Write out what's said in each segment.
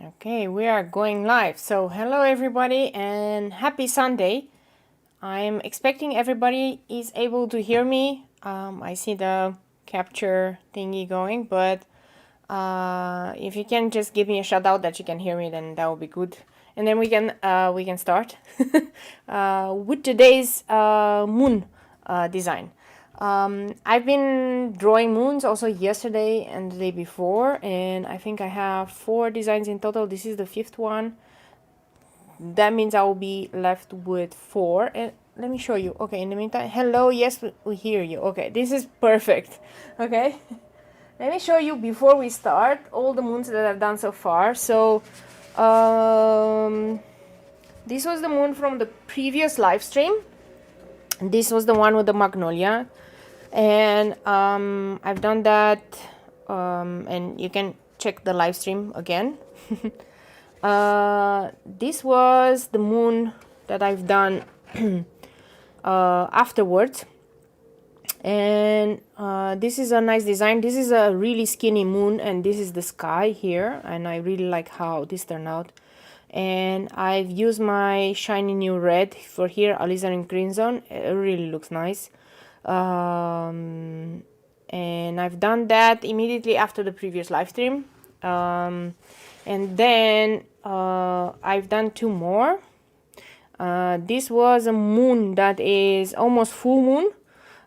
Okay, we are going live. So hello everybody and happy Sunday. I'm expecting everybody is able to hear me. I see the capture thingy going, but if you can just give me a shout out that you can hear me, then that would be good. And then we can start with today's moon design. I've been drawing moons also yesterday and the day before, and I think I have 4 designs in total. This is the 5th one. That means I will be left with 4. And let me show you. Okay, in the meantime, hello, yes, we hear you. Okay, this is perfect. Okay, let me show you before we start all the moons that I've done so far. So this was the moon from the previous live stream. This was the one with the magnolia, and I've done that, and you can check the live stream again. This was the moon that I've done afterwards, and this is a nice design. This is a really skinny moon, and this is the sky here, and I really like how this turned out. And I've used my shiny new red for here, alizarin crimson. It really looks nice. And I've done that immediately after the previous live stream. And then I've done 2 more. This was a moon that is almost full moon,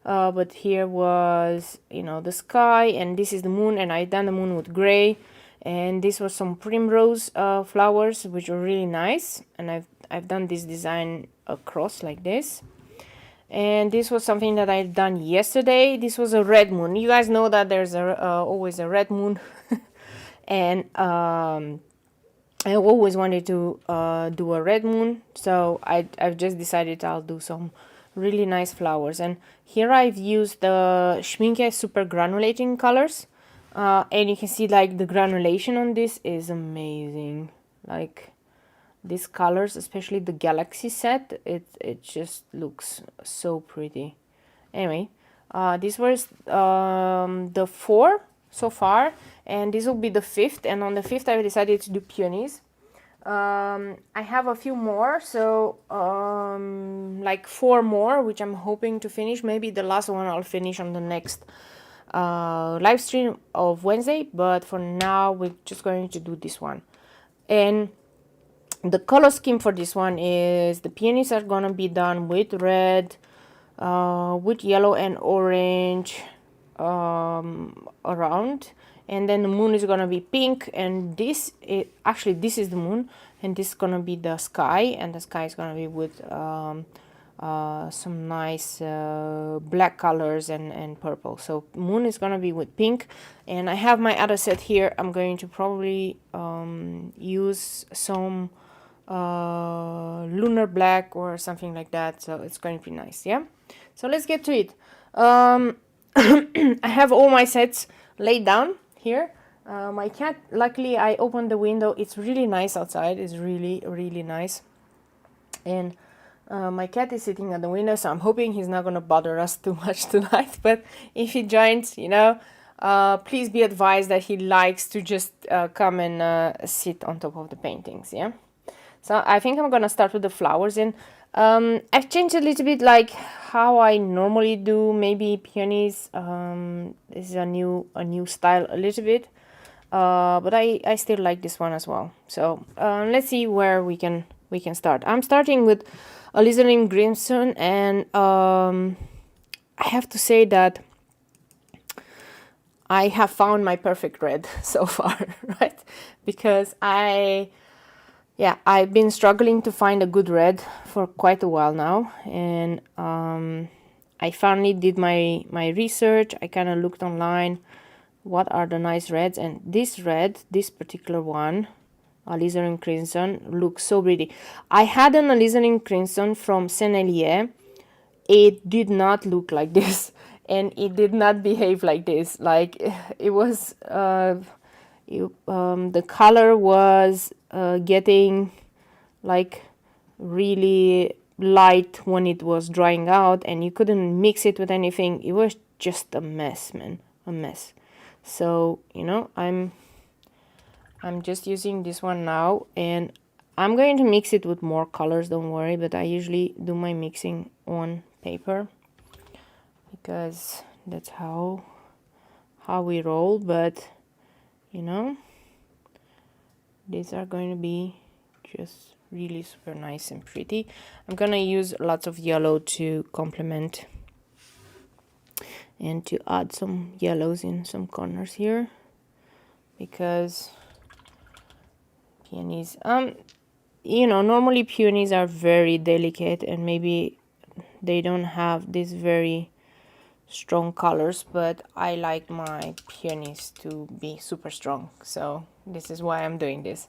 but here was, you know, the sky, and this is the moon, and I've done the moon with gray. And this was some primrose flowers, which were really nice. And I've done this design across like this. And this was something that I've done yesterday. This was a red moon. You guys know that there's always a red moon. And I always wanted to do a red moon. So I've just decided I'll do some really nice flowers. And here I've used the Schimke super granulating colors. And you can see like the granulation on this is amazing. Like these colors, especially the galaxy set, it just looks so pretty. Anyway, this was the 4 so far, and this will be the 5th. And on the 5th I decided to do peonies. I have a few more, so like 4 more, which I'm hoping to finish. Maybe the last one I'll finish on the next live stream of Wednesday, but for now we're just going to do this one. And the color scheme for this one is the peonies are gonna be done with red, with yellow and orange around, and then the moon is gonna be pink. And this is actually, this is the moon, and this is gonna be the sky, and the sky is gonna be with some nice black colors and purple. So moon is gonna be with pink. And I have my other set here. I'm going to probably use some lunar black or something like that, so it's going to be nice. Yeah, so let's get to it. I have all my sets laid down here. My cat, luckily I opened the window. It's really nice outside. It's really nice. And my cat is sitting at the window, so I'm hoping he's not going to bother us too much tonight. But if he joins, you know, please be advised that he likes to just come and sit on top of the paintings. Yeah. So I think I'm going to start with the flowers. And I've changed a little bit like how I normally do maybe peonies. This is a new style a little bit. But I still like this one as well. So let's see where we can start. I'm starting with alizarin crimson, and I have to say that I have found my perfect red so far, right? Because I've been struggling to find a good red for quite a while now, and I finally did my research. I kind of looked online, what are the nice reds, and this red, this particular one, alizarin crimson, looks so pretty. I had an alizarin crimson from Sennelier. It did not look like this, and it did not behave like this. Like it was, the color was getting like really light when it was drying out, and you couldn't mix it with anything. It was just a mess, man, a mess. So, you know, I'm just using this one now, and I'm going to mix it with more colors, don't worry, but I usually do my mixing on paper because that's how we roll. But you know, these are going to be just really super nice and pretty. I'm gonna use lots of yellow to complement and to add some yellows in some corners here, because peonies, you know, normally peonies are very delicate and maybe they don't have these very strong colors, but I like my peonies to be super strong, so this is why I'm doing this.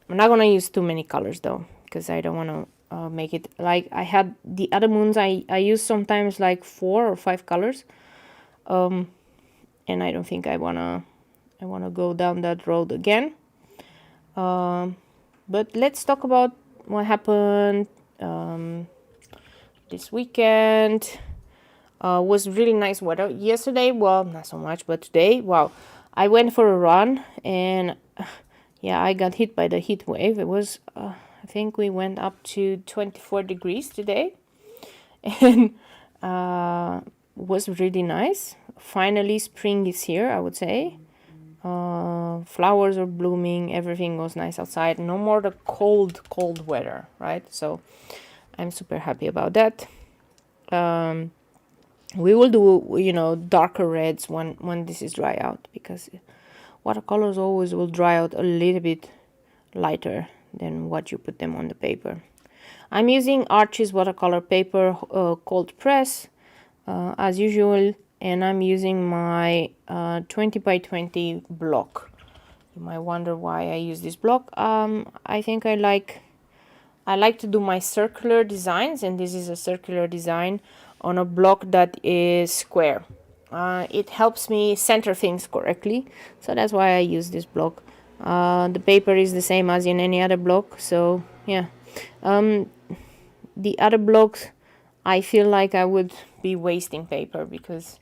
I'm not gonna use too many colors though, because I don't want to make it like I had the other moons. I use sometimes like 4 or 5 colors, and I don't think I wanna go down that road again. But let's talk about what happened this weekend. Was really nice weather yesterday. Well, not so much, but today, wow. I went for a run, and yeah, I got hit by the heat wave. It was, I think we went up to 24 degrees today, and was really nice. Finally, spring is here, I would say. Flowers are blooming, everything was nice outside. No more the cold weather, right? So I'm super happy about that. We will do, you know, darker reds when this is dry out, because watercolors always will dry out a little bit lighter than what you put them on the paper. I'm using Archie's watercolor paper, cold press, as usual, and I'm using my 20 by 20 block. You might wonder why I use this block. I think I like to do my circular designs, and this is a circular design on a block that is square. It helps me center things correctly, so that's why I use this block. The paper is the same as in any other block, so yeah. The other blocks, I feel like I would be wasting paper, because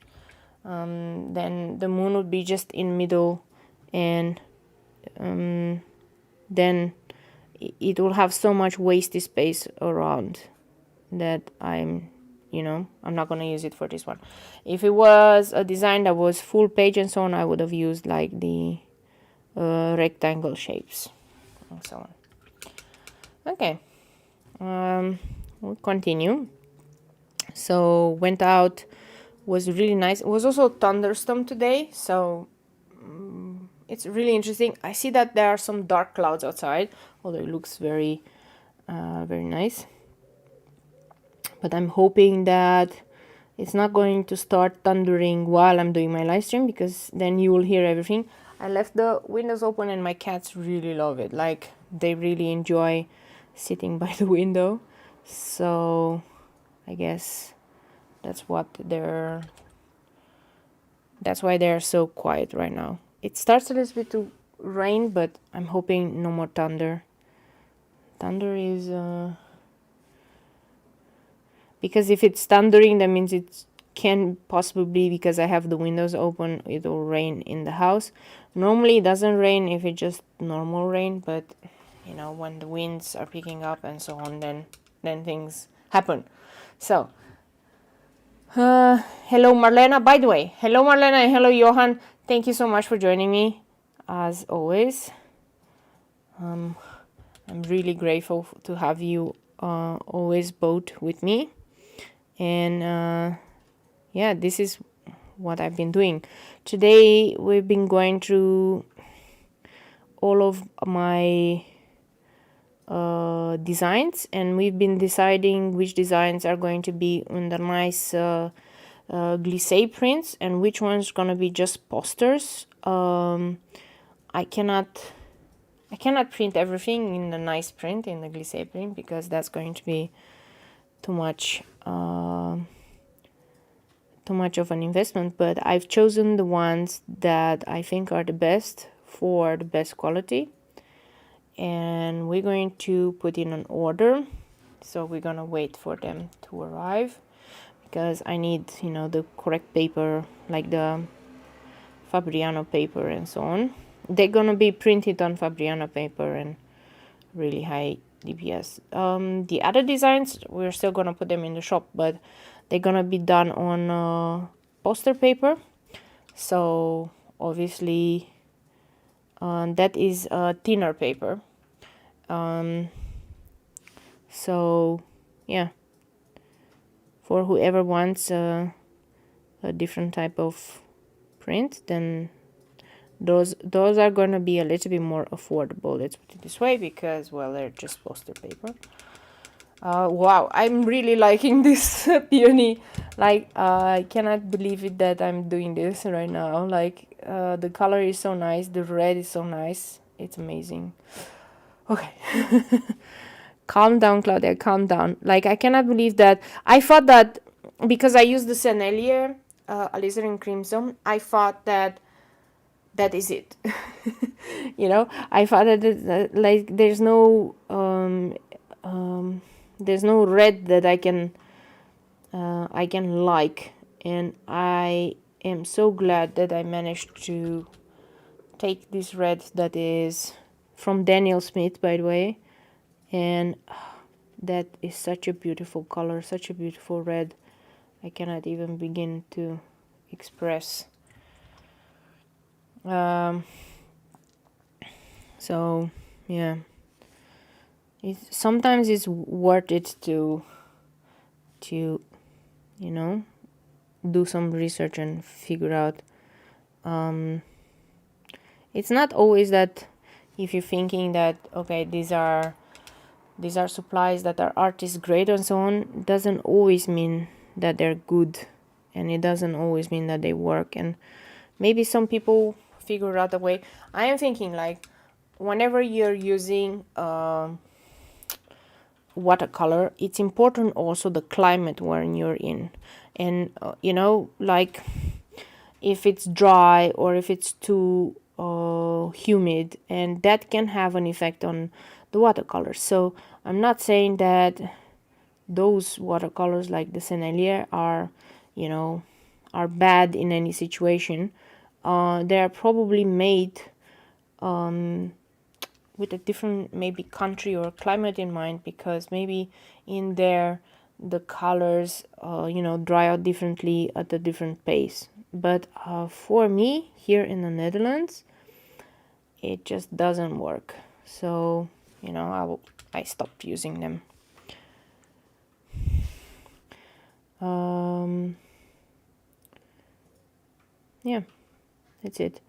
then the moon would be just in middle, and then it will have so much wasted space around that I'm not going to use it for this one. If it was a design that was full page and so on, I would have used like the rectangle shapes and so on. Okay, we'll continue. So went out, was really nice. It was also thunderstorm today, so it's really interesting. I see that there are some dark clouds outside, although it looks very nice. But I'm hoping that it's not going to start thundering while I'm doing my live stream, because then you will hear everything. I left the windows open and my cats really love it. Like, they really enjoy sitting by the window. So I guess that's why they're so quiet right now. It starts a little bit to rain, but I'm hoping no more thunder. Thunder is because if it's thundering, that means it can possibly be because I have the windows open, it will rain in the house. Normally it doesn't rain if it's just normal rain, but you know, when the winds are picking up and so on, then things happen. So hello Marlena, by the way. Hello Marlena and hello Johan. Thank you so much for joining me, as always. I'm really grateful to have you always both with me. And yeah, this is what I've been doing. Today we've been going through all of my designs, and we've been deciding which designs are going to be on the nice glissé prints and which one's gonna be just posters. I cannot print everything in the nice print, in the glissé print, because that's going to be too much of an investment. But I've chosen the ones that I think are the best for the best quality, and we're going to put in an order. So we're gonna wait for them to arrive, because I need, the correct paper, like the Fabriano paper and so on. They're gonna be printed on Fabriano paper and really high DPS. The other designs, we're still gonna put them in the shop, but they're gonna be done on poster paper. So obviously that is thinner paper. So yeah, for whoever wants a different type of print, then those are gonna be a little bit more affordable, let's put it this way, because well, they're just poster paper. Wow, I'm really liking this peony. Like I cannot believe it that I'm doing this right now. Like the color is so nice, the red is so nice, it's amazing. Okay. Calm down, Claudia, calm down. Like I cannot believe that. I thought that because I used the Sennelier alizarin crimson, I thought that is it. You know, I thought that like there's no red that I can like, and I am so glad that I managed to take this red that is from Daniel Smith, by the way, and that is such a beautiful color, such a beautiful red. I cannot even begin to express. So yeah, sometimes it's worth it to you know, do some research and figure out. It's not always that if you're thinking that okay, these are supplies that are artist grade and so on, it doesn't always mean that they're good, and it doesn't always mean that they work. And maybe some people figure out a way. I am thinking like whenever you're using watercolor, it's important also the climate when you're in, and you know, like if it's dry or if it's too humid, and that can have an effect on the watercolors. So I'm not saying that those watercolors like the Sennelier are, you know, are bad in any situation. They are probably made with a different maybe country or climate in mind, because maybe in there the colors you know, dry out differently at a different pace. But for me here in the Netherlands, it just doesn't work. So you know, I stopped using them. Yeah, that's it.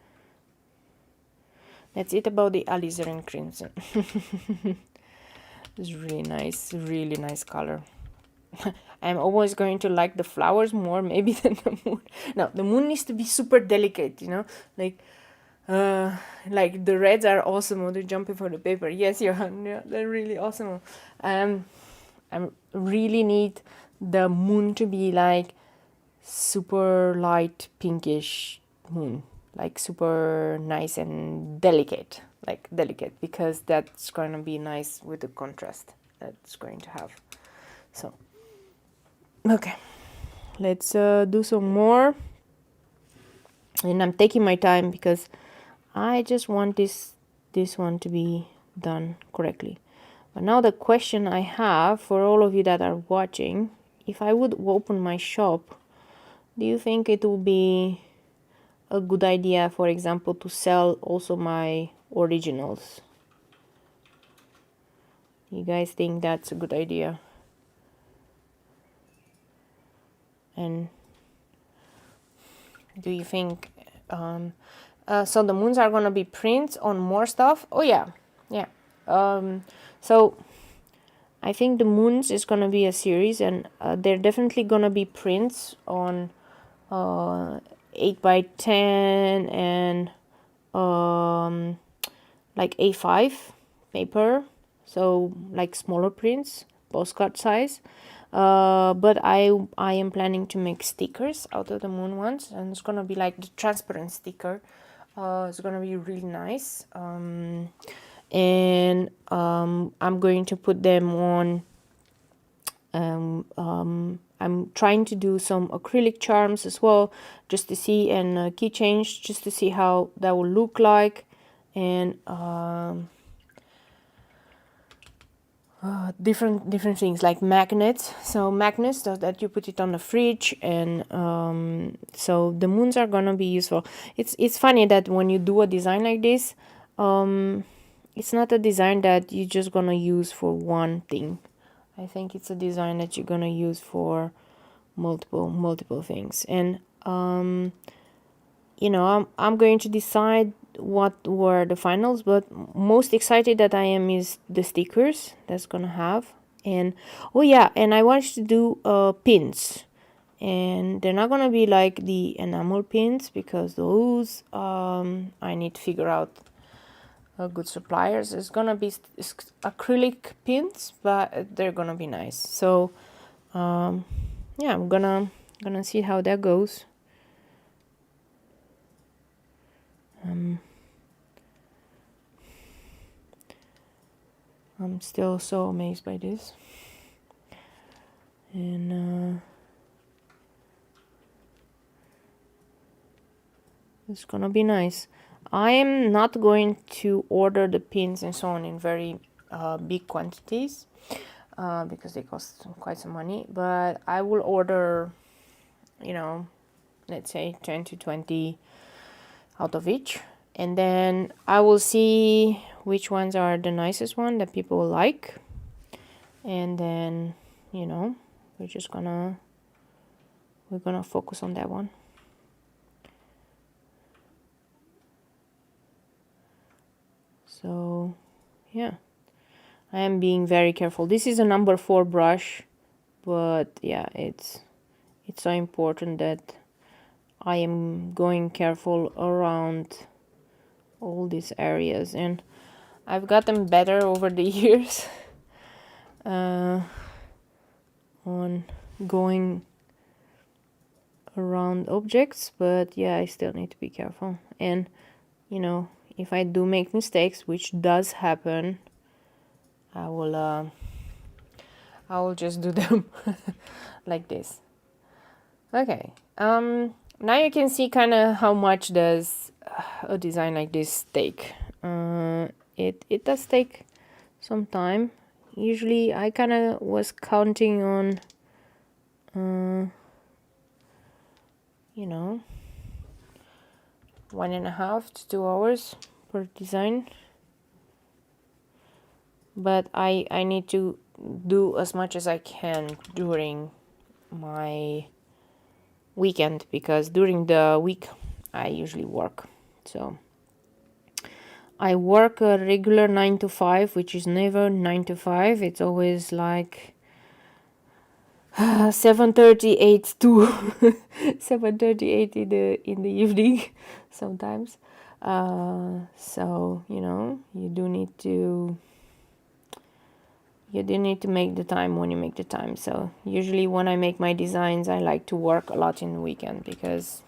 That's it about the alizarin crimson. It's really nice color. I'm always going to like the flowers more maybe than the moon. No, the moon needs to be super delicate, you know, like the reds are awesome. Oh, they're jumping for the paper. Yes, Johan, yeah, they're really awesome. I really need the moon to be like super light pinkish moon, like super nice and delicate, because that's going to be nice with the contrast that's going to have. So okay, let's do some more, and I'm taking my time because I just want this one to be done correctly. But now the question I have for all of you that are watching, if I would open my shop, do you think it will be a good idea, for example, to sell also my originals? You guys think that's a good idea? And do you think so the moons are gonna be prints on more stuff? Oh yeah. So I think the moons is gonna be a series, and they're definitely gonna be prints on 8x10 and like A5 paper, so like smaller prints, postcard size. But I am planning to make stickers out of the moon ones, and it's gonna be like the transparent sticker. It's gonna be really nice. And I'm going to put them on. I'm I'm trying to do some acrylic charms as well, just to see, and key change, just to see how that will look like. And different things like magnets. So magnets, so that you put it on the fridge, and so the moons are gonna be useful. It's funny that when you do a design like this, it's not a design that you're just gonna use for one thing. I think it's a design that you're gonna use for multiple things. And you know, I'm going to decide what were the finals, but most excited that I am is the stickers that's gonna have. And oh yeah, and I wanted to do pins, and they're not gonna be like the enamel pins, because those I need to figure out good suppliers. It's gonna be acrylic pins, but they're gonna be nice. So yeah, I'm gonna see how that goes. I'm still so amazed by this, and it's gonna be nice. I am not going to order the pins and so on in very big quantities, because they cost quite some money, but I will order, you know, let's say 10 to 20 out of each, and then I will see which ones are the nicest one that people like, and then, you know, we're gonna focus on that one. So yeah, I am being very careful. This is a number 4 brush, but yeah, it's so important that I am going careful around all these areas, and I've gotten better over the years on going around objects, but yeah, I still need to be careful. And you know, if I do make mistakes, which does happen, I will just do them like this. Okay, now you can see kind of how much does a design like this take. It does take some time. Usually I kind of was counting on you know, 1.5 to 2 hours per design, but I need to do as much as I can during my weekend, because during the week I usually work. So I work a regular 9 to 5, which is never 9 to 5. It's always like 7:30, 8 to 7:30, 8 in the evening sometimes. So you know, you do need to make the time when you make the time. So usually when I make my designs, I like to work a lot in the weekend, because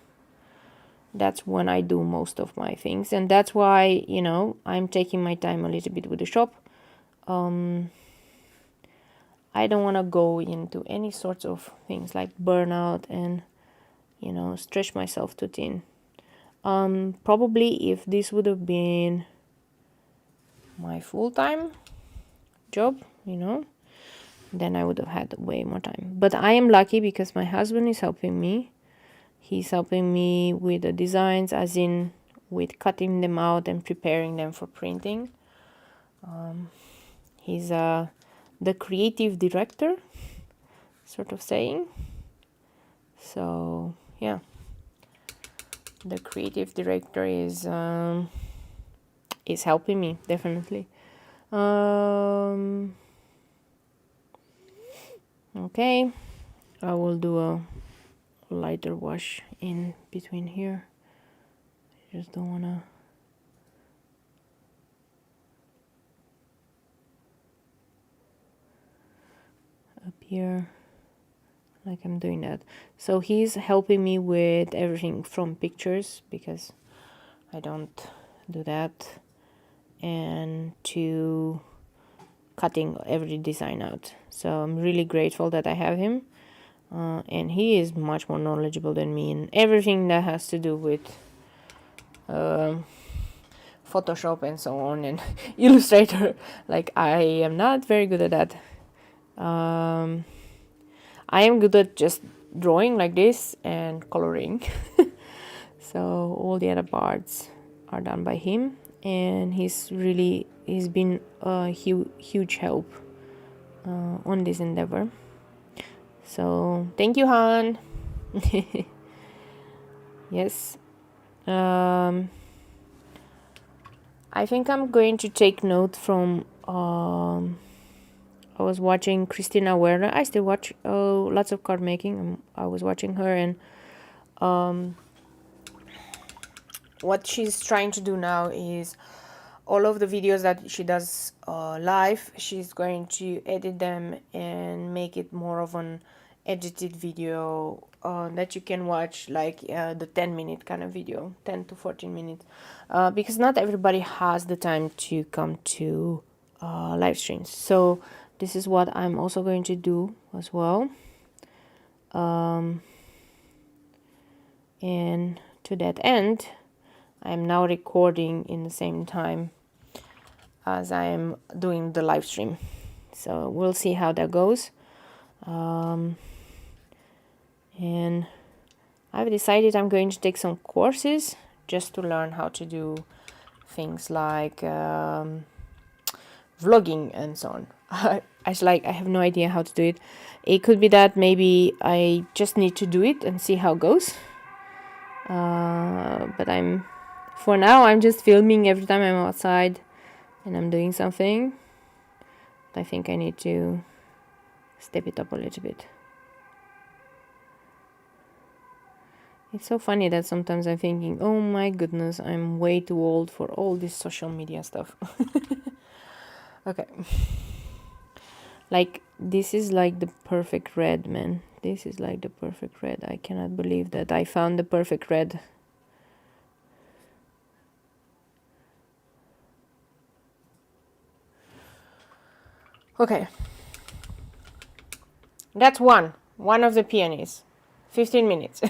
that's when I do most of my things, and that's why, you know, I'm taking my time a little bit with the shop. I don't want to go into any sorts of things like burnout and, you know, stretch myself too thin. Probably if this would have been my full-time job, you know, then I would have had way more time. But I am lucky because my husband is helping me. He's helping me with the designs, as in with cutting them out and preparing them for printing. He's the creative director, sort of saying. So yeah, the creative director is helping me, definitely. Okay, I will do a lighter wash in between here. I just don't wanna up here, like I'm doing that. So he's helping me with everything from pictures, because I don't do that, and to cutting every design out. So I'm really grateful that I have him. and he is much more knowledgeable than me in everything that has to do with Photoshop and so on, and Illustrator. Like, I am not very good at that. I am good at just drawing like this and coloring. So all the other parts are done by him, and he's been a huge help on this endeavor. So thank you, Han. Yes. I think I'm going to take note from I was watching Christina Werner. I still watch lots of card making. I was watching her, and what she's trying to do now is all of the videos that she does live, she's going to edit them and make it more of an edited video that you can watch, like the 10-minute kind of video, 10 to 14 minutes, because not everybody has the time to come to live streams. So this is what I'm also going to do as well. And to that end, I'm now recording in the same time as I am doing the live stream. So we'll see how that goes. And I've decided I'm going to take some courses just to learn how to do things like vlogging and so on. I have no idea how to do it. It could be that maybe I just need to do it and see how it goes. But for now I'm just filming every time I'm outside and I'm doing something. I think I need to step it up a little bit. It's so funny that sometimes I'm thinking, oh my goodness, I'm way too old for all this social media stuff. Okay. Like, this is like the perfect red, man. This is like the perfect red. I cannot believe that I found the perfect red. Okay. That's one of the peonies. 15 minutes.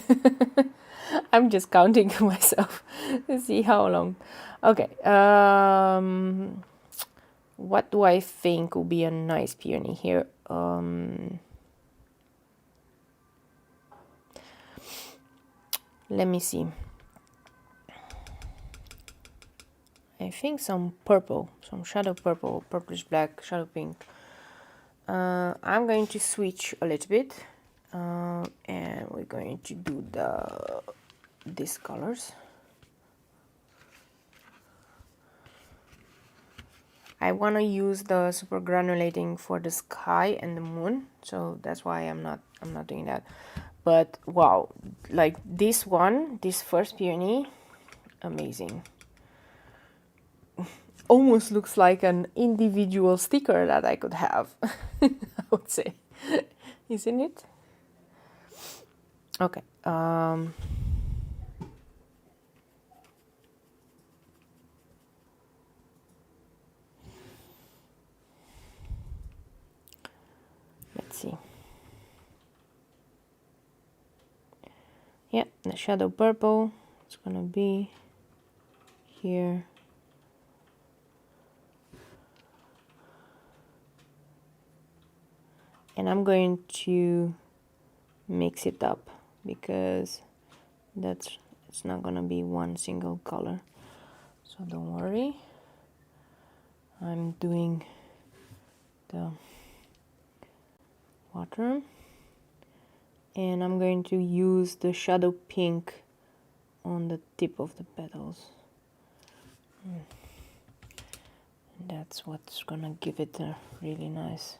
I'm just counting myself to see how long. Okay. What do I think will be a nice peony here? Let me see. I think some purple, some shadow purple, purplish black, shadow pink. I'm going to switch a little bit, and we're going to do these colors. I want to use the super granulating for the sky and the moon, so that's why I'm not doing that. But wow, like this first peony, amazing. Almost looks like an individual sticker that I could have. I would say, isn't it? Okay. Let's see. Yeah, the shadow purple. It's gonna be here. And I'm going to mix it up because it's not gonna be one single color. So don't worry. I'm doing the water, and I'm going to use the shadow pink on the tip of the petals. And that's what's gonna give it a really nice.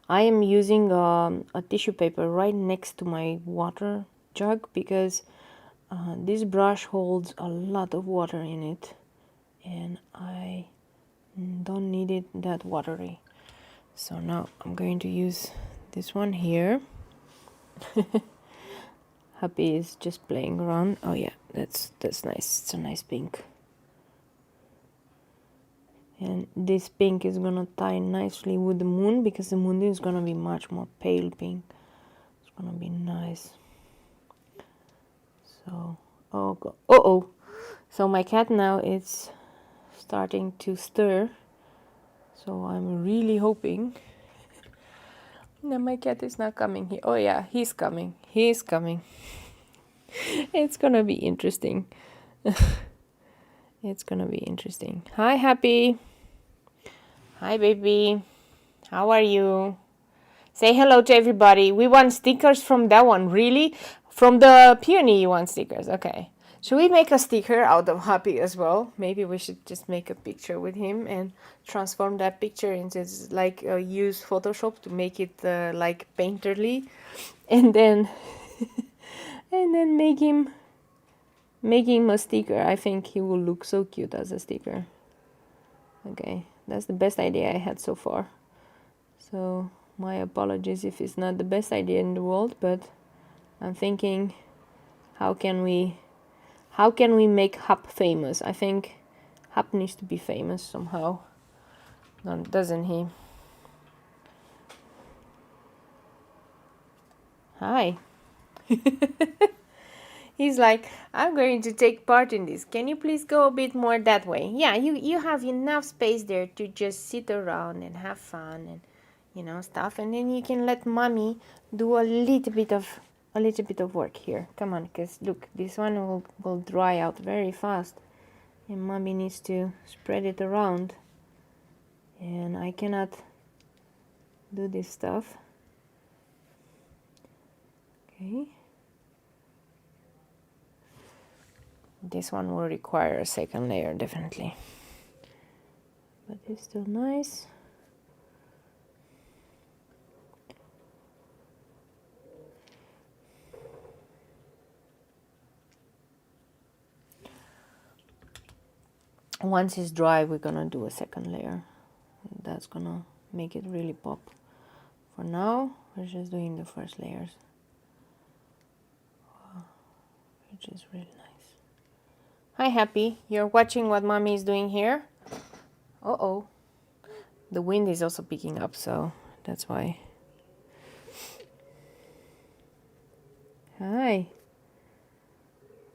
I am using a tissue paper right next to my water jug because this brush holds a lot of water in it, and I don't need it that watery. So now I'm going to use this one here. Happy is just playing around. Oh yeah, that's nice. It's a nice pink. And this pink is gonna tie nicely with the moon because the moon is gonna be much more pale pink. It's gonna be nice. So, oh, so my cat now is starting to stir. So I'm really hoping that my cat is not coming here. Oh yeah, he's coming. He's coming. It's gonna be interesting. It's gonna be interesting. Hi, Happy. Hi, baby. How are you? Say hello to everybody. We want stickers from that one. Really? From the peony you want stickers. Okay. Should we make a sticker out of Happy as well? Maybe we should just make a picture with him and transform that picture into like use Photoshop to make it like painterly, and then and then make him a sticker. I think he will look so cute as a sticker. Okay, that's the best idea I had so far. So my apologies if it's not the best idea in the world, but I'm thinking, how can we make Hap famous? I think Hap needs to be famous somehow, doesn't he? Hi. He's like, I'm going to take part in this. Can you please go a bit more that way? Yeah, you have enough space there to just sit around and have fun and, you know, stuff. And then you can let mommy do a little bit of work here. Come on, because look, this one will dry out very fast. And mommy needs to spread it around. And I cannot do this stuff. Okay. This one will require a second layer, definitely. But it's still nice. Once it's dry, we're gonna do a second layer. That's gonna make it really pop. For now, we're just doing the first layers. Which is really nice. Hi, Happy. You're watching what mommy is doing here? Uh-oh. The wind is also picking up, so that's why. Hi.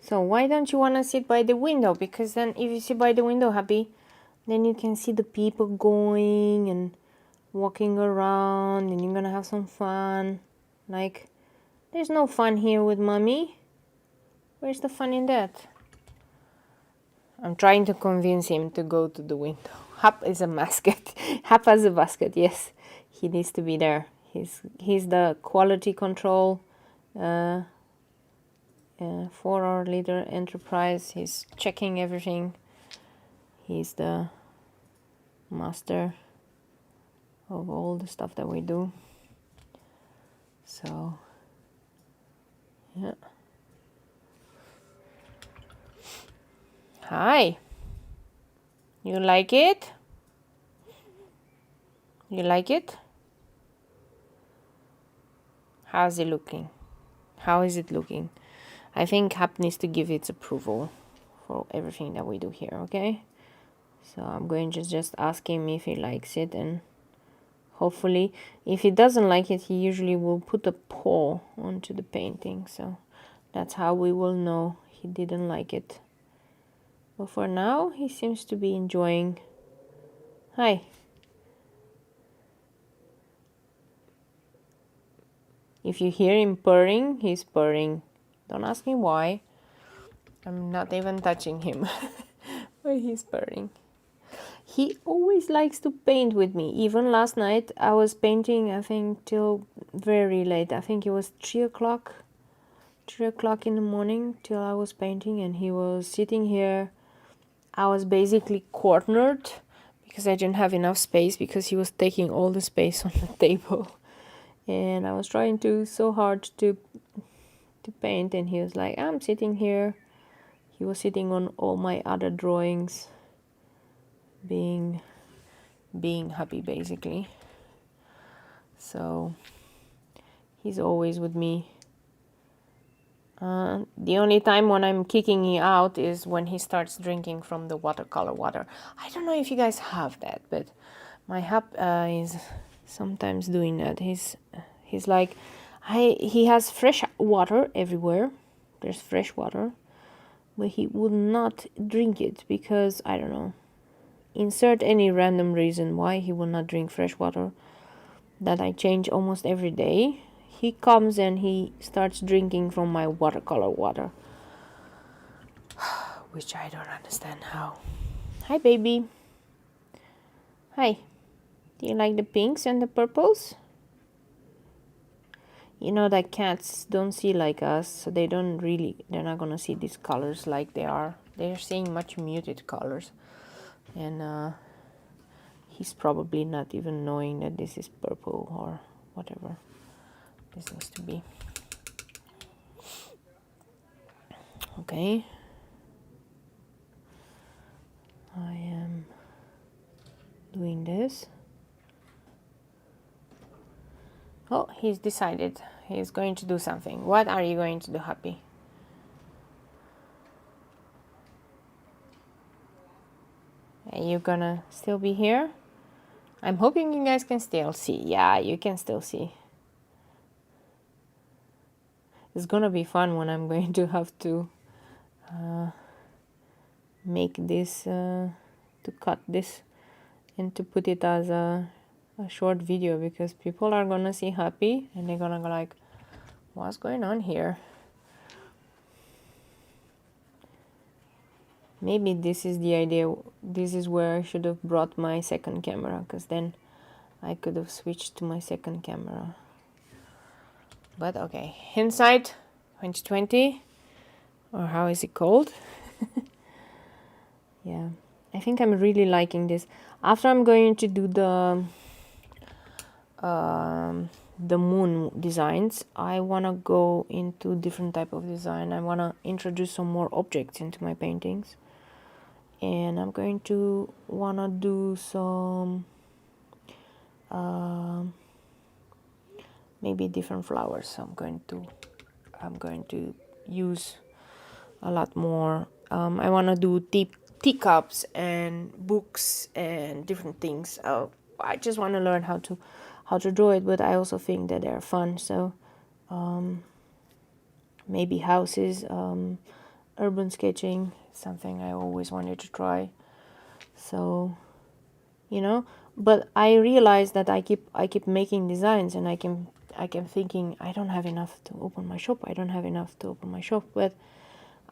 So why don't you want to sit by the window? Because then if you sit by the window, Happy, then you can see the people going and walking around, and you're gonna have some fun. Like, there's no fun here with mommy. Where's the fun in that? I'm trying to convince him to go to the window. Hap is a mascot. Hap has a basket, yes. He needs to be there. He's the quality control for our little enterprise. He's checking everything. He's the master of all the stuff that we do. So, yeah. Hi. You like it? You like it? How's it looking? How is it looking? I think Hap needs to give its approval for everything that we do here, okay? So I'm going to just ask him if he likes it, and hopefully, if he doesn't like it, he usually will put a paw onto the painting. So that's how we will know he didn't like it. But for now, he seems to be enjoying. Hi. If you hear him purring, he's purring. Don't ask me why. I'm not even touching him. But he's purring. He always likes to paint with me. Even last night, I was painting, I think, till very late. I think it was 3 o'clock. 3 o'clock in the morning till I was painting, and he was sitting here. I was basically cornered because I didn't have enough space, because he was taking all the space on the table. And I was trying so hard to paint, and he was like, I'm sitting here. He was sitting on all my other drawings, being happy, basically. So he's always with me. The only time when I'm kicking him out is when he starts drinking from the watercolor water. I don't know if you guys have that, but my Hap is sometimes doing that. He's like, He has fresh water everywhere. There's fresh water, but he would not drink it because, I don't know, insert any random reason why he will not drink fresh water that I change almost every day. He comes and he starts drinking from my watercolor water, which I don't understand how. Hi, baby. Hi. Do you like the pinks and the purples? You know that cats don't see like us, so they're not gonna see these colors like they are. They're seeing much muted colors. And he's probably not even knowing that this is purple or whatever this needs to be. Okay. I am doing this. Oh, he's decided he's going to do something. What are you going to do, Happy? Are you gonna still be here? I'm hoping you guys can still see. Yeah, you can still see. It's gonna be fun when I'm going to have to make this, to cut this and to put it as a short video, because people are gonna see Happy and they're gonna go like, what's going on here? Maybe this is the idea. This is where I should have brought my second camera, because then I could have switched to my second camera. But okay, hindsight 2020, or how is it called? Yeah, I think I'm really liking this. After I'm going to do the moon designs, I want to go into different type of design. I want to introduce some more objects into my paintings, and I'm going to want to do some maybe different flowers. So I'm going to use a lot more. I want to do teacups and books and different things. I just want to learn how to draw it, but I also think that they're fun. So maybe houses, urban sketching, something I always wanted to try. So, you know, but I realized that I keep making designs, and I can thinking I don't have enough to open my shop. But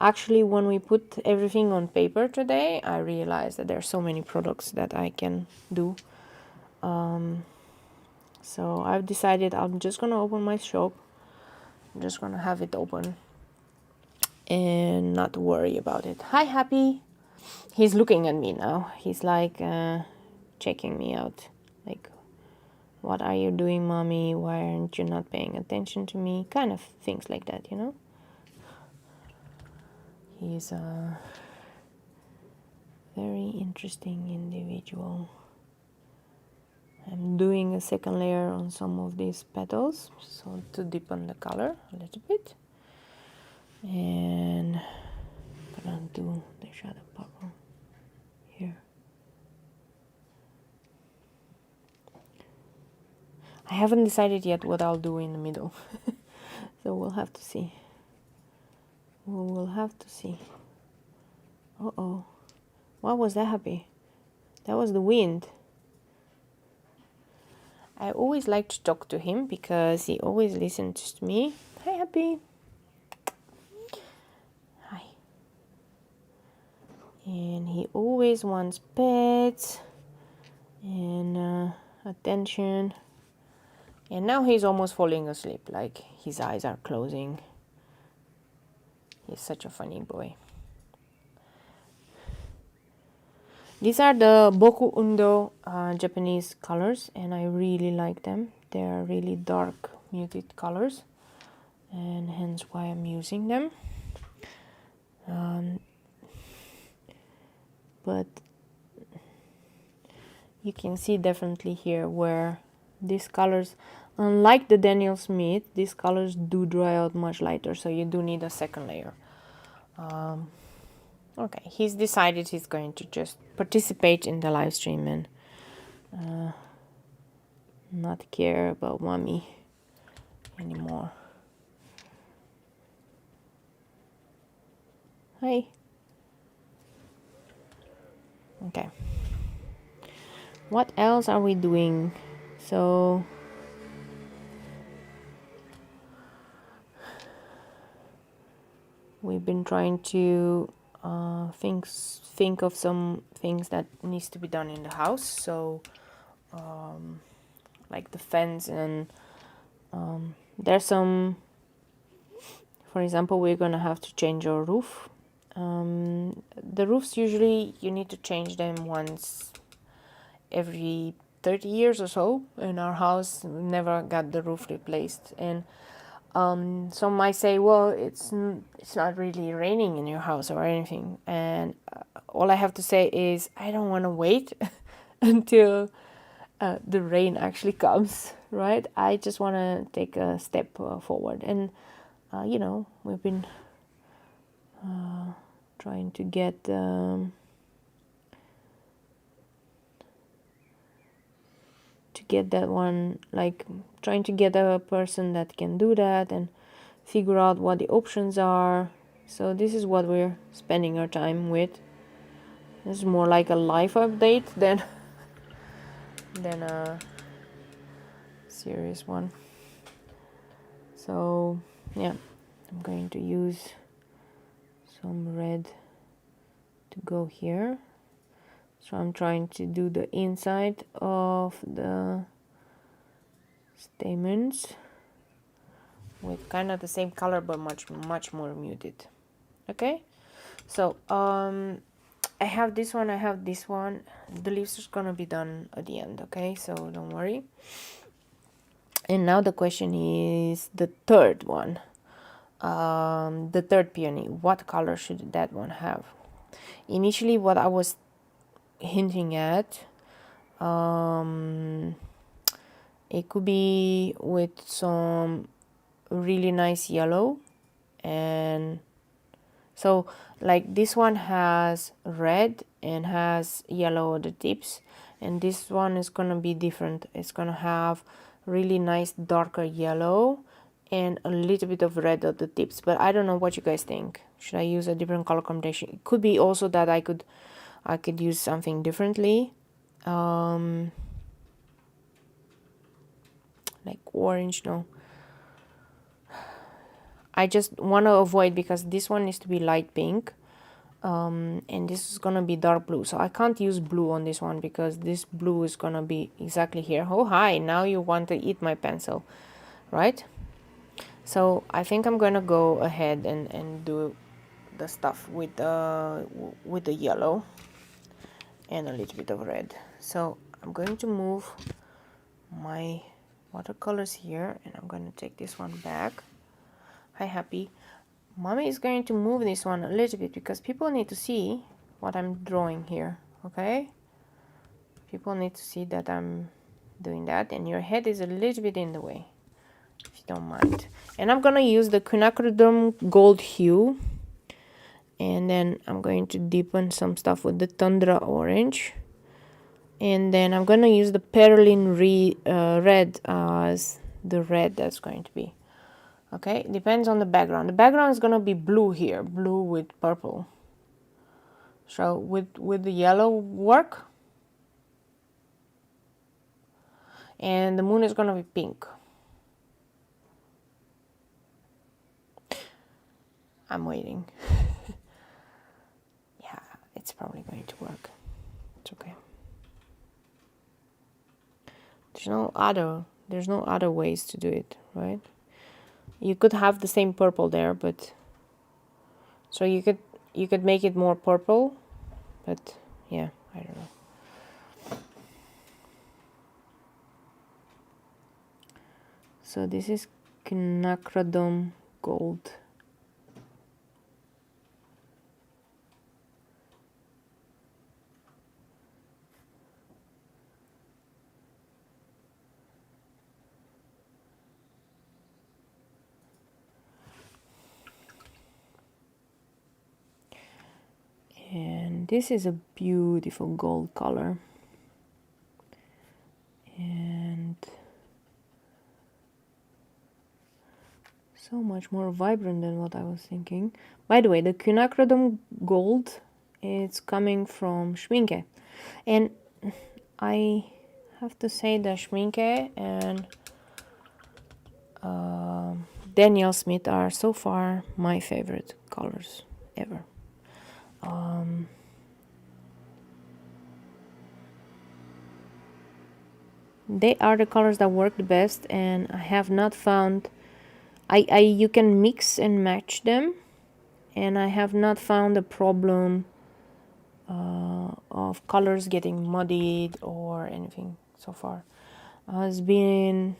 actually, when we put everything on paper today, I realized that there are so many products that I can do. So I've decided I'm just gonna open my shop. I'm just gonna have it open and not worry about it. Hi, Happy. He's looking at me now. He's like checking me out. Like, what are you doing, mommy? Why aren't you not paying attention to me? Kind of things like that, you know. He's a very interesting individual. I'm doing a second layer on some of these petals, so to deepen the color a little bit. And I'm gonna do the shadow purple here. I haven't decided yet what I'll do in the middle, so we'll have to see. We'll have to see. Uh-oh. What was that, Happy? That was the wind. I always like to talk to him because he always listens to me. Hi, Happy. Hi. And he always wants pets and attention. And now he's almost falling asleep, like his eyes are closing. He's such a funny boy. These are the Boku Undo Japanese colors, and I really like them. They are really dark, muted colors, and hence why I'm using them. But you can see definitely here where these colors, unlike the Daniel Smith, these colors do dry out much lighter, so you do need a second layer. Okay, he's decided he's going to just participate in the live stream and not care about mommy anymore. Hi. Okay. What else are we doing? So we've been trying to think of some things that needs to be done in the house. So like the fence, and there's some, for example, we're gonna have to change our roof. The roofs, usually you need to change them once every 30 years or so. In our house, we never got the roof replaced. And some might say, well, it's not really raining in your house or anything. And all I have to say is, I don't want to wait until the rain actually comes, right? I just want to take a step forward. And, you know, we've been trying to get that one, like trying to get a person that can do that and figure out what the options are. So this is what we're spending our time with. This is more like a life update than a serious one. So yeah, I'm going to use some red to go here. So I'm trying to do the inside of the stamens with kind of the same color, but much more muted. Okay, so I have this one, I have this one. The leaves are gonna be done at the end, okay, so don't worry. And now the question is the third one, the third peony. What color should that one have? Initially, what I was hinting at, it could be with some really nice yellow. And so like this one has red and has yellow at the tips, and this one is gonna be different. It's gonna have really nice darker yellow and a little bit of red at the tips. But I don't know what you guys think. Should I use a different color combination? It could be also that I could use something differently, like orange. No, I just want to avoid, because this one needs to be light pink, and this is gonna be dark blue, so I can't use blue on this one because this blue is gonna be exactly here. Oh hi, now you want to eat my pencil, right? So I think I'm gonna go ahead and do the stuff with the yellow and a little bit of red. So I'm going to move my watercolors here, and I'm going to take this one back. Hi Happy. Mommy is going to move this one a little bit because people need to see what I'm drawing here, okay? People need to see that I'm doing that, and your head is a little bit in the way, if you don't mind. And I'm gonna use the quinacridone gold hue, and then I'm going to deepen some stuff with the tundra orange, and then I'm gonna use the perylene red as the red that's going to be. Okay, it depends on the background. The background is gonna be blue here, blue with purple. So with the yellow work, and the moon is gonna be pink. I'm waiting. Yeah, it's probably going to work. It's okay. There's no other ways to do it, right? You could have the same purple there, but so you could make it more purple, but yeah, I don't know. So this is quinacridone gold. And this is a beautiful gold color. And so much more vibrant than what I was thinking. By the way, the quinacridone gold, it's coming from Schimke, and I have to say that Schimke and Daniel Smith are so far my favorite colors ever. They are the colors that work the best, and I have not found you can mix and match them, and I have not found a problem of colors getting muddied or anything so far. It's been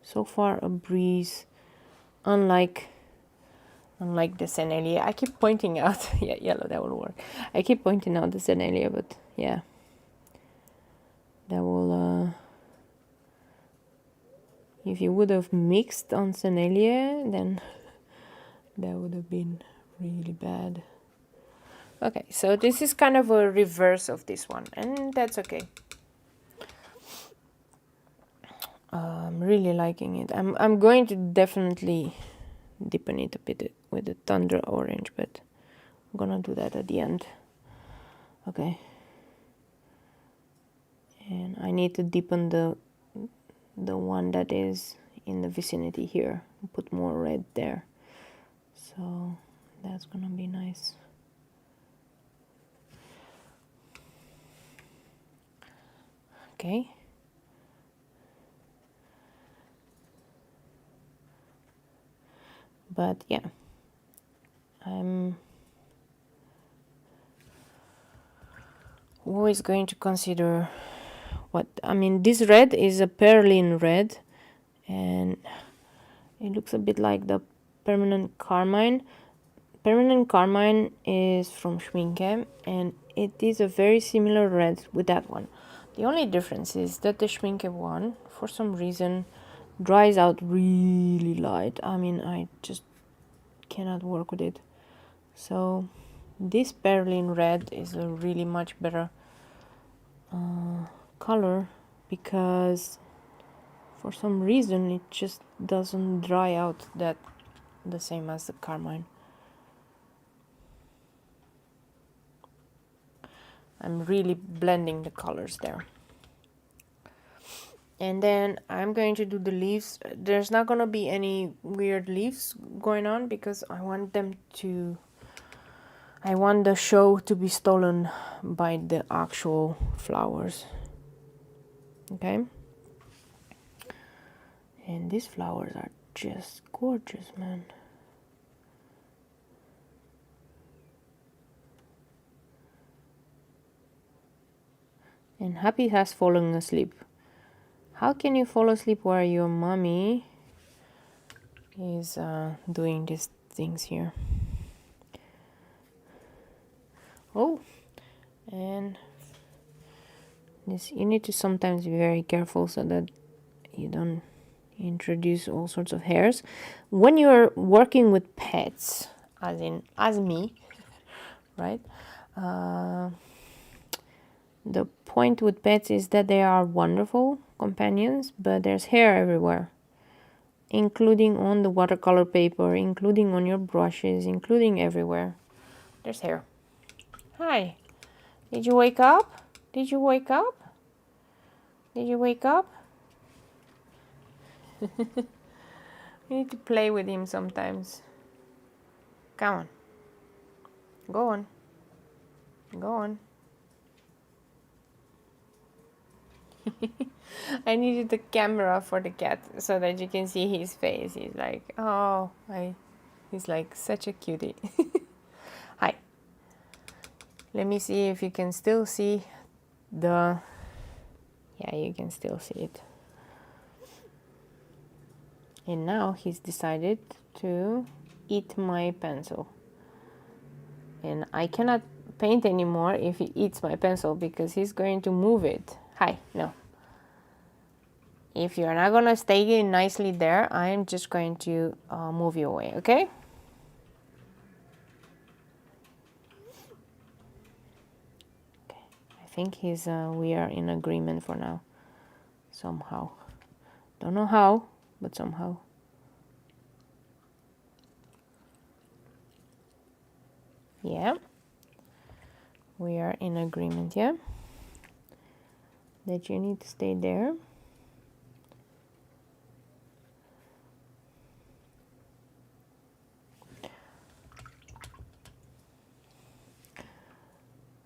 so far a breeze, unlike the Senelia. I keep pointing out, yeah, yellow, that will work. I keep pointing out the Senelia, but yeah, that will, if you would have mixed on Senelia, then that would have been really bad. Okay, so this is kind of a reverse of this one, and that's okay. I'm really liking it. I'm going to definitely deepen it a bit with the tundra orange, but I'm gonna do that at the end. Okay. And I need to deepen the one that is in the vicinity here. Put more red there. So that's gonna be nice. Okay. But yeah, I'm always going to consider what I mean. This red is a perlin red, and it looks a bit like the permanent carmine. Permanent carmine is from Schimke, and it is a very similar red with that one. The only difference is that the Schimke one, for some reason, dries out really light. I mean, I just cannot work with it. So this perlin red is a really much better color, because for some reason it just doesn't dry out that the same as the carmine. I'm really blending the colors there. And then I'm going to do the leaves. There's not gonna be any weird leaves going on, because I want the show to be stolen by the actual flowers. Okay? And these flowers are just gorgeous, man. And Happy has fallen asleep. How can you fall asleep while your mommy is doing these things here? Oh, and this, you need to sometimes be very careful so that you don't introduce all sorts of hairs. When you're working with pets, as me, right? The point with pets is that they are wonderful companions, but there's hair everywhere, including on the watercolor paper, including on your brushes, including everywhere. There's hair. Hi, did you wake up? Did you wake up? Did you wake up? You need to play with him sometimes. Come on. Go on. Go on. I needed the camera for the cat so that you can see his face. He's like, oh, he's like such a cutie. Hi. Let me see if you can still see the... Yeah, you can still see it. And now he's decided to eat my pencil. And I cannot paint anymore if he eats my pencil, because he's going to move it. Hi, no. If you're not gonna stay nicely there, I'm just going to move you away, okay? Okay, I think we are in agreement for now, somehow. Don't know how, but somehow. We are in agreement, yeah? That you need to stay there.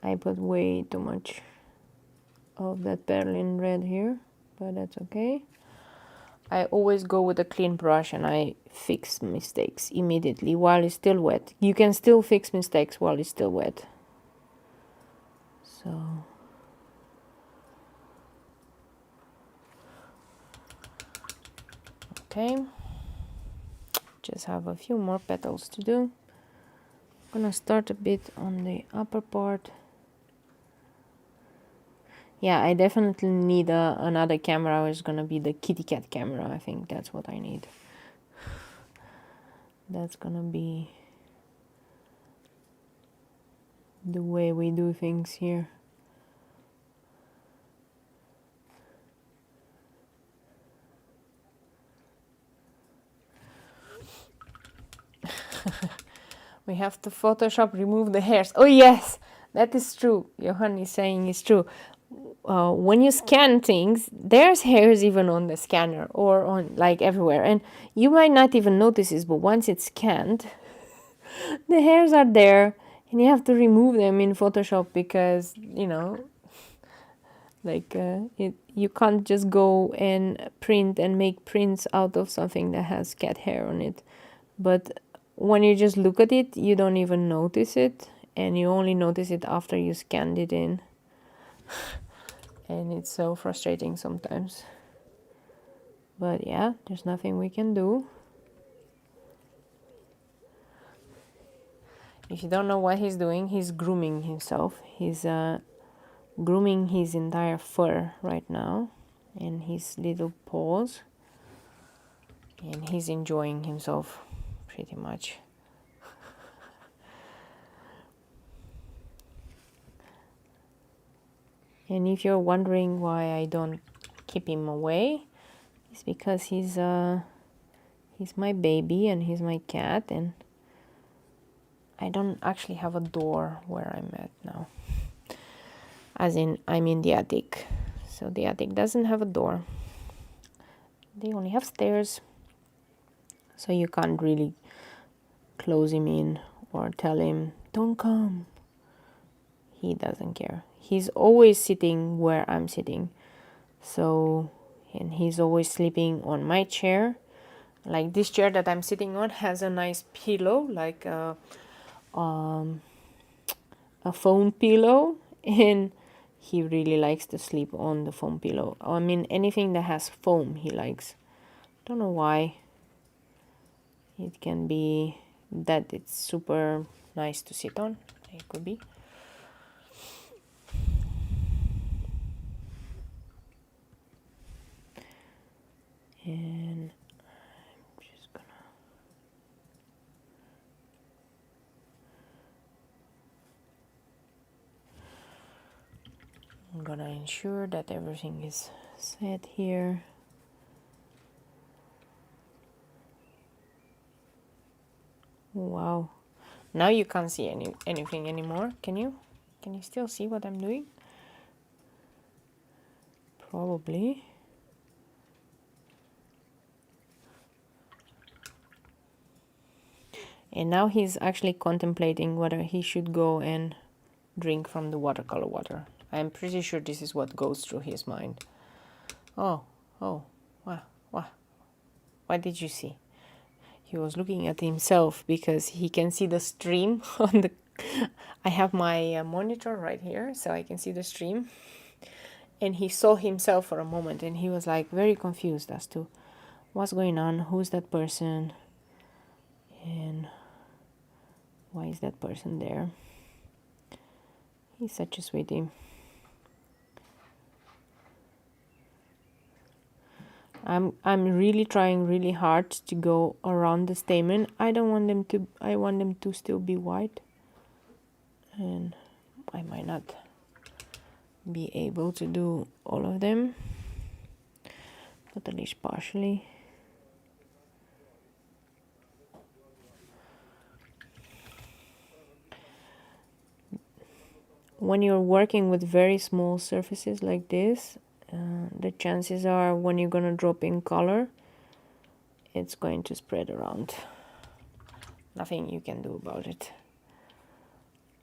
I put way too much of that perlin red here, but that's okay. I always go with a clean brush and I fix mistakes immediately while it's still wet. You can still fix mistakes while it's still wet. So okay, just have a few more petals to do. I'm gonna start a bit on the upper part. Yeah, I definitely need another camera. It's gonna be the kitty cat camera. I think that's what I need. That's gonna be the way we do things here. We have to Photoshop remove the hairs. Oh yes, that is true. Johan is saying it's true. When you scan things, there's hairs even on the scanner or on like everywhere, and you might not even notice this, but once it's scanned, the hairs are there, and you have to remove them in Photoshop because you know, like you can't just go and print and make prints out of something that has cat hair on it. But when you just look at it, you don't even notice it, and you only notice it after you scanned it in. And it's so frustrating sometimes. But yeah, there's nothing we can do. If you don't know what he's doing, he's grooming himself. He's grooming his entire fur right now and his little paws. And he's enjoying himself pretty much. And if you're wondering why I don't keep him away, it's because he's my baby and he's my cat, and I don't actually have a door where I'm at now. As in, I'm in the attic. So the attic doesn't have a door. They only have stairs. So you can't really close him in or tell him, don't come. He doesn't care. He's always sitting where I'm sitting. So, and he's always sleeping on my chair. Like this chair that I'm sitting on has a nice pillow, like a foam pillow. And he really likes to sleep on the foam pillow. I mean, anything that has foam he likes. Don't know why. It can be that it's super nice to sit on. It could be. And I'm just gonna ensure that everything is set here. Wow. Now you can't see anything anymore, can you? Can you still see what I'm doing? Probably. And now he's actually contemplating whether he should go and drink from the watercolor water. I'm pretty sure this is what goes through his mind. Oh, what did you see? He was looking at himself because he can see the stream on the... I have my monitor right here, so I can see the stream. And he saw himself for a moment, and he was like very confused as to what's going on, who's that person, and why is that person there. He's such a sweetie. I'm really trying really hard to go around the stamen. I want them to still be white, and I might not be able to do all of them, but at least partially. when you're working with very small surfaces like this, the chances are when you're gonna drop in color, it's going to spread around. Nothing you can do about it.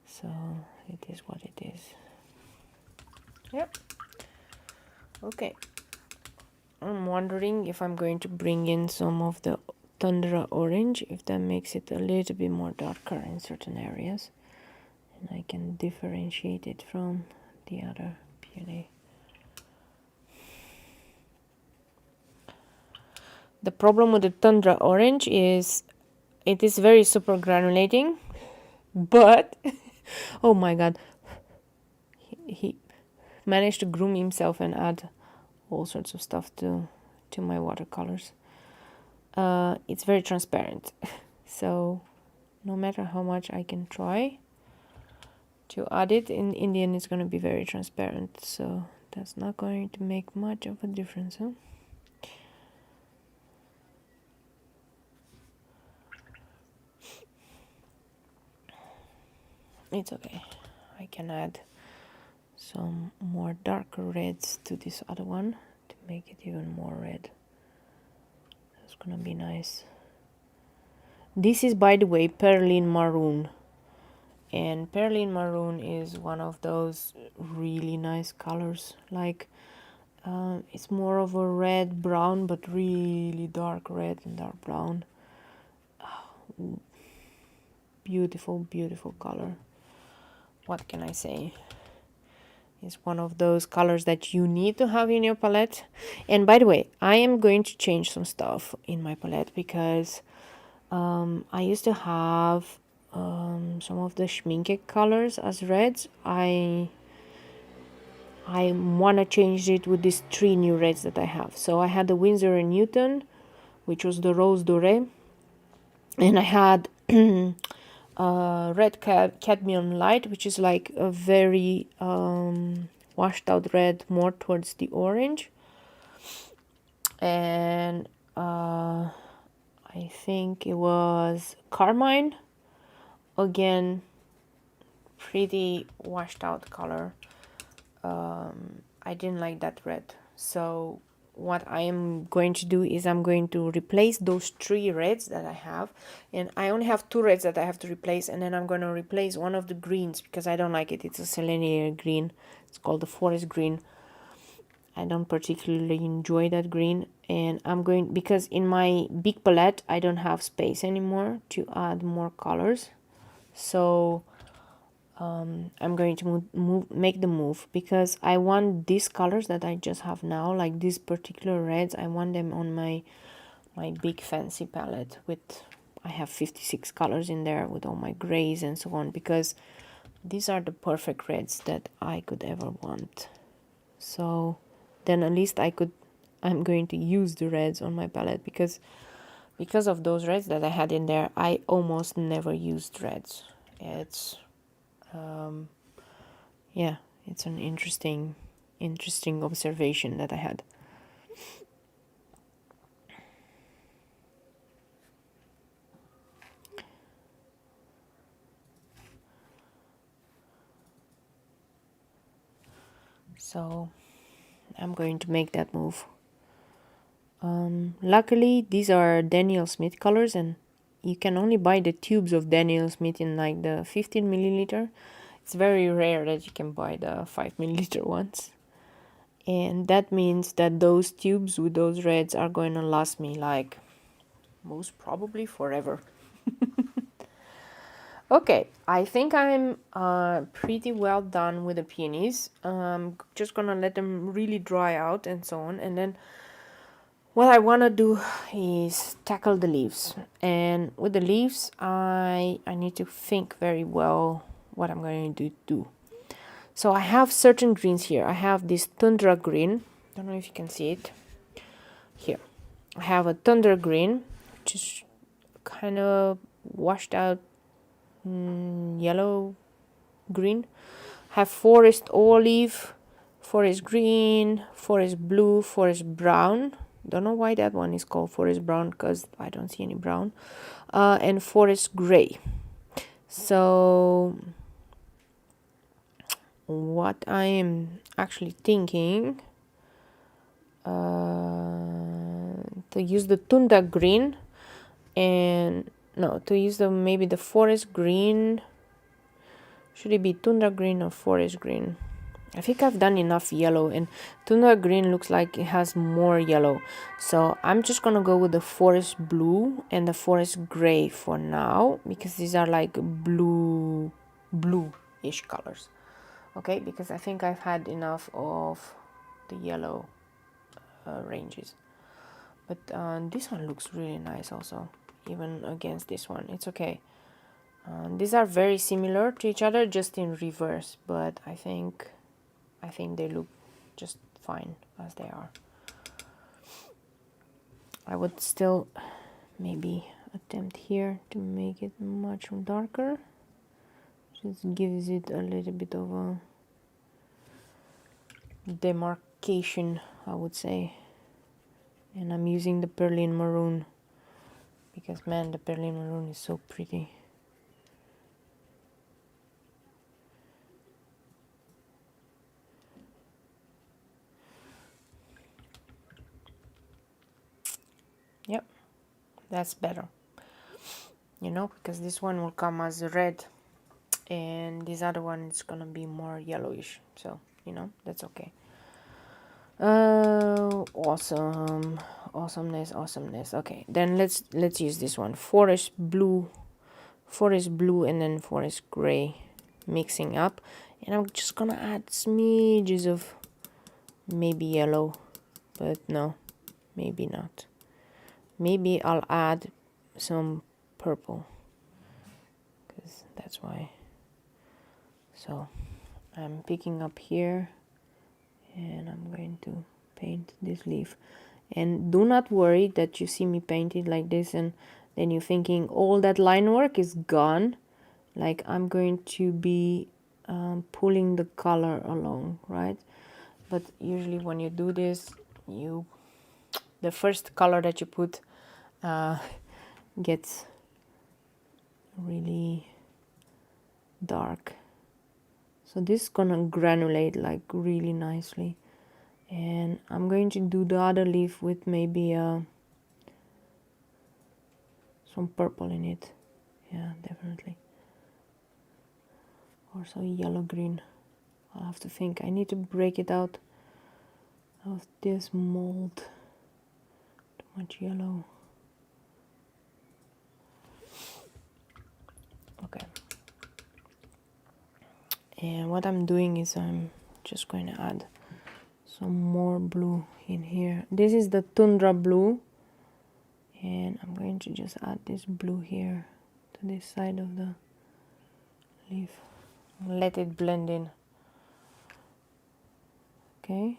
So it is what it is. Yep. Okay. I'm wondering if I'm going to bring in some of the tundra orange, if that makes it a little bit more darker in certain areas. And I can differentiate it from the other peony. The problem with the tundra orange is it is very super granulating, but oh my god, he managed to groom himself and add all sorts of stuff to my watercolors. It's very transparent, so no matter how much I can try to add it, in the end it's going to be very transparent, so that's not going to make much of a difference, huh? It's okay. I can add some more darker reds to this other one to make it even more red. That's gonna be nice. This is, by the way, perlin maroon, and perlin maroon is one of those really nice colors. Like it's more of a red brown, but really dark red and dark brown. Oh, beautiful, beautiful color. What can I say? It's one of those colors that you need to have in your palette. And by the way, I am going to change some stuff in my palette because I used to have some of the Schimke colors as reds. I want to change it with these 3 new reds that I have. So I had the Winsor & Newton, which was the Rose Doré, and I had red cadmium light, which is like a very washed out red, more towards the orange, and I think it was carmine, again pretty washed out color. I didn't like that red, so what I am going to do is I'm going to replace those 3 reds that I have, and I only have 2 reds that I have to replace, and then I'm going to replace one of the greens because I don't like it. It's a selenium green. It's called the forest green. I don't particularly enjoy that green, and I'm going, because in my big palette I don't have space anymore to add more colors, so I'm going to make the move because I want these colors that I just have now, like these particular reds, I want them on my big fancy palette with, I have 56 colors in there with all my grays and so on, because these are the perfect reds that I could ever want. So then at least I'm going to use the reds on my palette, because of those reds that I had in there, I almost never used reds. It's yeah, it's an interesting observation that I had. So I'm going to make that move. Luckily these are Daniel Smith colors, and you can only buy the tubes of Daniel Smith in like the 15 milliliter. It's very rare that you can buy the 5 milliliter ones, and that means that those tubes with those reds are going to last me like most probably forever. Okay, I think I'm pretty well done with the peonies. Just gonna let them really dry out and so on, and then what I want to do is tackle the leaves. And with the leaves, I need to think very well what I'm going to do. So I have certain greens here. I have this tundra green. Don't know if you can see it. Here. I have a tundra green, which is kind of washed out yellow green. I have forest olive, forest green, forest blue, forest brown. Don't know why that one is called forest brown, because I don't see any brown, and forest gray. So what I am actually thinking, to use the tundra green, and no, to use the maybe the forest green. Should it be tundra green or forest green? I think I've done enough yellow, and tundra green looks like it has more yellow, so I'm just gonna go with the forest blue and the forest gray for now, because these are like blue-ish colors. Okay, because I think I've had enough of the yellow ranges. But this one looks really nice also, even against this one. It's okay. These are very similar to each other, just in reverse, but I think they look just fine as they are. I would still maybe attempt here to make it much darker. Just gives it a little bit of a demarcation, I would say. And I'm using the Perlin maroon because, man, the Perlin maroon is so pretty. Yep, that's better, you know, because this one will come as red and this other one is gonna be more yellowish, so you know, that's okay. Awesome, awesomeness. Okay, then let's use this one, forest blue, and then forest gray mixing up, and I'm just gonna add smidges of maybe yellow, but no, maybe not. Maybe I'll add some purple, because that's why. So I'm picking up here and I'm going to paint this leaf. And do not worry that you see me paint it like this and then you're thinking all that line work is gone. Like, I'm going to be pulling the color along, right? But usually when you do this, the first color that you put gets really dark. So this is gonna granulate like really nicely, and I'm going to do the other leaf with maybe some purple in it. Yeah, definitely. Also yellow green. I'll have to think. I need to break it out of this mold. Too much yellow. Okay. And what I'm doing is I'm just going to add some more blue in here. This is the tundra blue, and I'm going to just add this blue here to this side of the leaf. Let it blend in. Okay,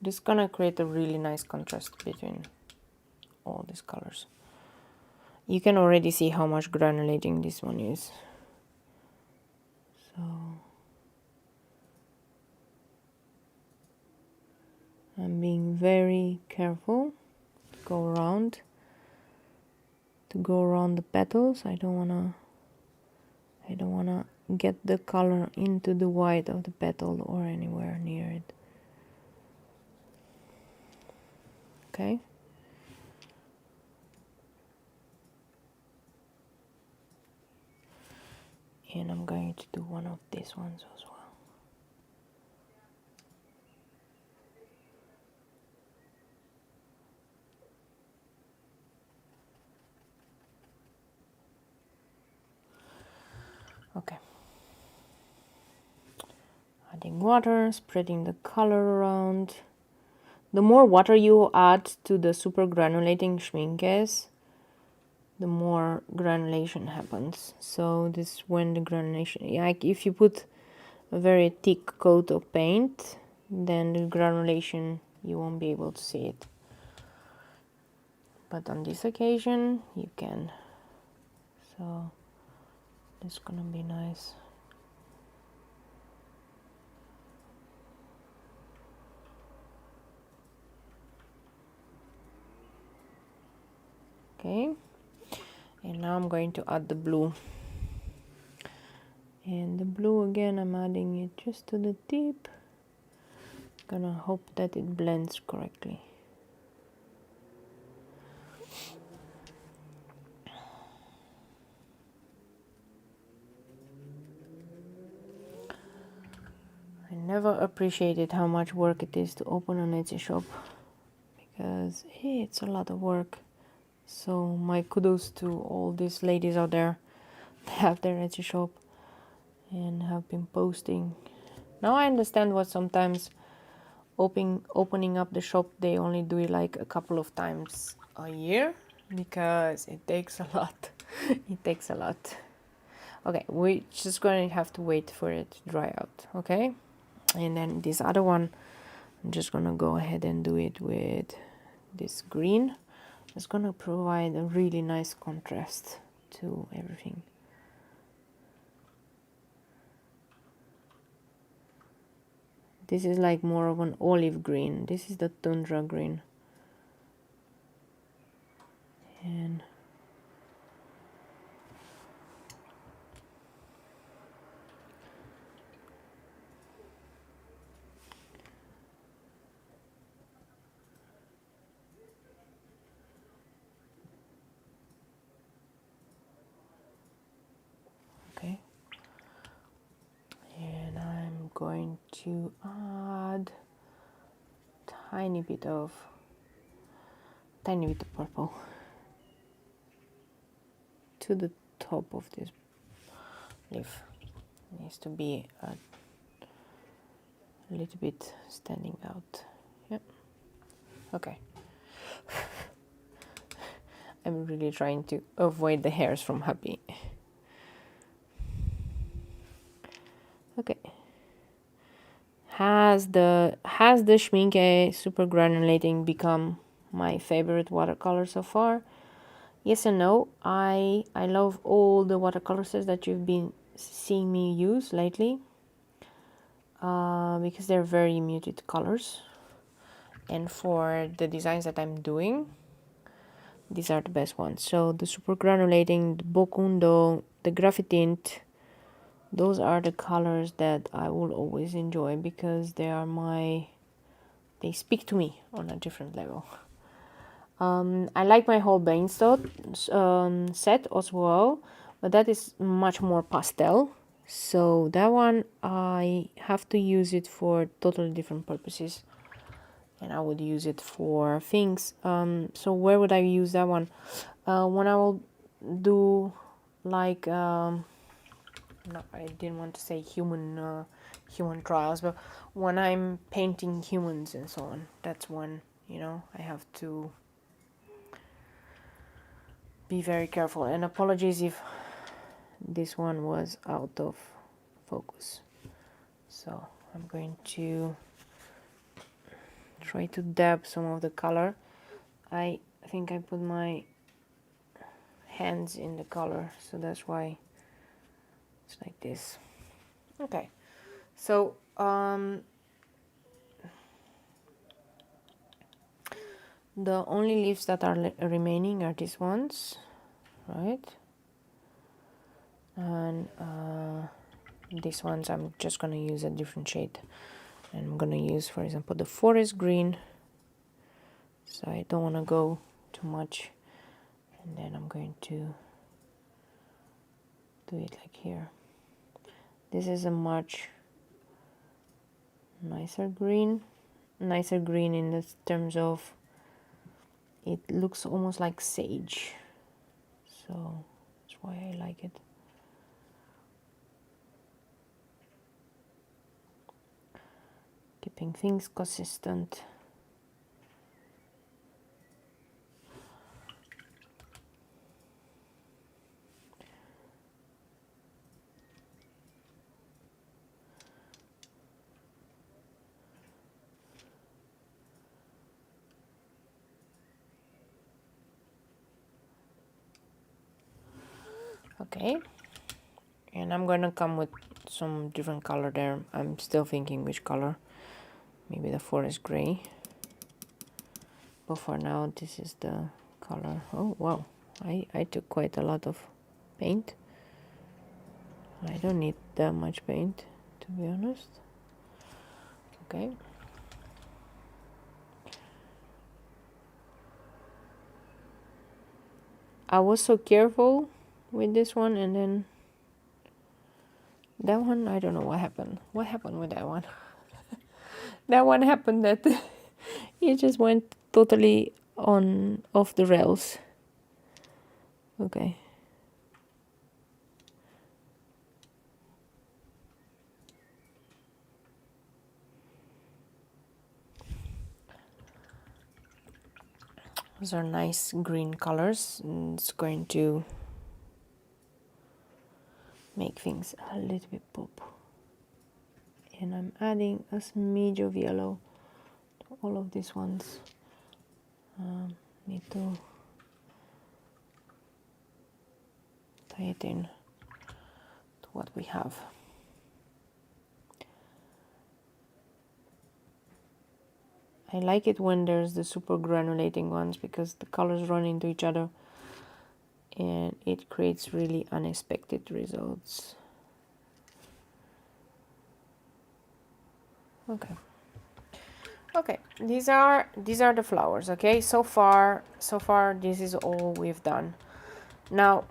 this is gonna create a really nice contrast between all these colors. You can already see how much granulating this one is. So I'm being very careful to go around the petals. I don't wanna get the color into the white of the petal or anywhere near it. Okay. And I'm going to do one of these ones as well. Okay. Adding water, spreading the color around. The more water you add to the super granulating Schminkes, the more granulation happens. So this is when the granulation, like if you put a very thick coat of paint, then the granulation, you won't be able to see it. But on this occasion, you can. So this is gonna be nice. Okay, and now I'm going to add the blue, And the blue again, I'm adding it just to the tip. Gonna hope that it blends correctly. I never appreciated how much work it is to open an Etsy shop, because it's a lot of work. So my kudos to all these ladies out there that have their Etsy shop and have been posting. Now I understand what sometimes opening up the shop, they only do it like a couple of times a year, because it takes a lot. It takes a lot. Okay, we're just going to have to wait for it to dry out, okay? And then this other one, I'm just going to go ahead and do it with this green. It's going to provide a really nice contrast to everything. This is like more of an olive green. This is the tundra green. And okay. And I'm going to add tiny bit of purple to the top of this leaf. It needs to be a little bit standing out. Yep. Okay. I'm really trying to avoid the hairs from Happy. Okay. Has the Schimke super granulating become my favorite watercolor so far? Yes and no. I love all the watercolor sets that you've been seeing me use lately, because they're very muted colors, and for the designs that I'm doing, these are the best ones. So the super granulating, the bokundo, the graphitint, those are the colors that I will always enjoy, because they speak to me on a different level. I like my whole Brainstorm set as well, but that is much more pastel. So that one, I have to use it for totally different purposes, and I would use it for things. So where would I use that one? When I will do like no, I didn't want to say human trials, but when I'm painting humans and so on, that's when, I have to be very careful. And apologies if this one was out of focus. So I'm going to try to dab some of the color. I think I put my hands in the color, so that's why it's like this. Okay, so the only leaves that are remaining are these ones, right? And these ones I'm just gonna use a different shade, and I'm gonna use, for example, the forest green, so I don't want to go too much, and then I'm going to do it like here. This is a much nicer green in the terms of it looks almost like sage, so that's why I like it. Keeping things consistent. Okay, and I'm gonna come with some different color there. I'm still thinking which color. Maybe the forest gray, but for now this is the color. Oh wow, I took quite a lot of paint. I don't need that much paint, to be honest. Okay. I was so careful with this one, and then that one, I don't know what happened. What happened with that one? That one happened that it just went totally on off the rails. Okay. Those are nice green colors, and it's going to make things a little bit pop. And I'm adding a smidge of yellow to all of these ones. Need to tie it in to what we have. I like it when there's the super granulating ones because the colors run into each other and it creates really unexpected results. Okay. Okay, these are the flowers. Okay, so far this is all we've done. Now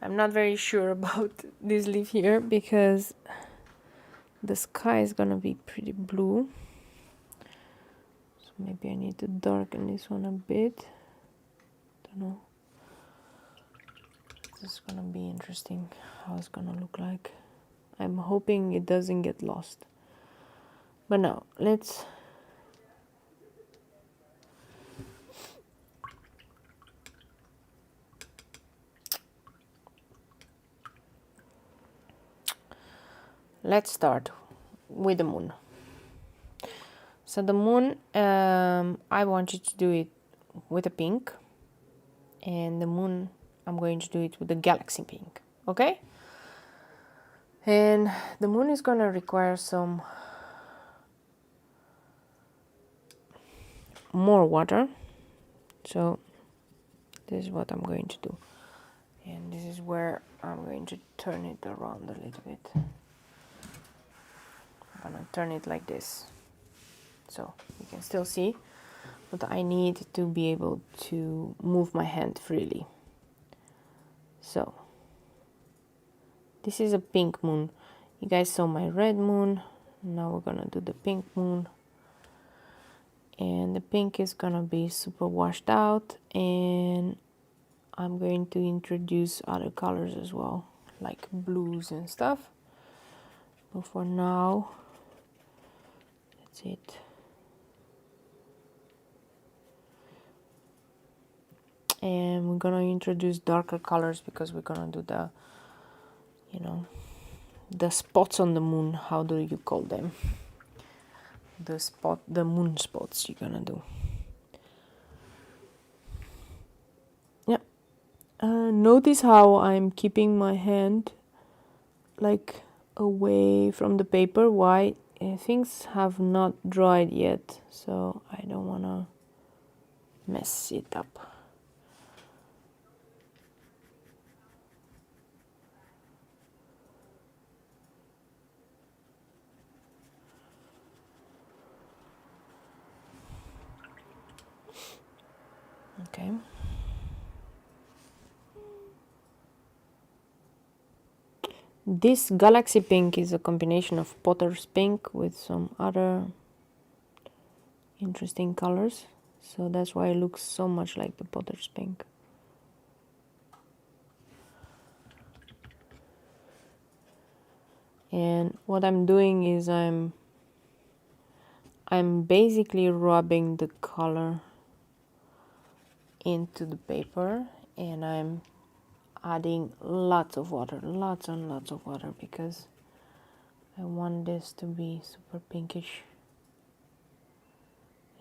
I'm not very sure about this leaf here because the sky is gonna be pretty blue, so maybe I need to darken this one a bit. Don't know. This is gonna be interesting how it's gonna look like. I'm hoping it doesn't get lost. But now let's start with the moon. So the moon, I want you to do it with a pink, and the moon I'm going to do it with the galaxy pink. Okay, and the moon is gonna require some more water, so this is what I'm going to do, and this is where I'm going to turn it around a little bit. I'm gonna turn it like this so you can still see, but I need to be able to move my hand freely. So this is a pink moon. You guys saw my red moon. Now we're gonna do the pink moon, and the pink is gonna be super washed out, and I'm going to introduce other colors as well, like blues and stuff, but for now that's it. And we're gonna introduce darker colors because we're gonna do the, you know, the spots on the moon. How do you call them? The moon spots you're gonna do. Yeah. Notice how I'm keeping my hand like away from the paper. Why? Things have not dried yet, so I don't wanna mess it up. Okay. This galaxy pink is a combination of potter's pink with some other interesting colors, so that's why it looks so much like the potter's pink. And what I'm doing is I'm basically rubbing the color into the paper, and I'm adding lots of water, lots and lots of water, because I want this to be super pinkish.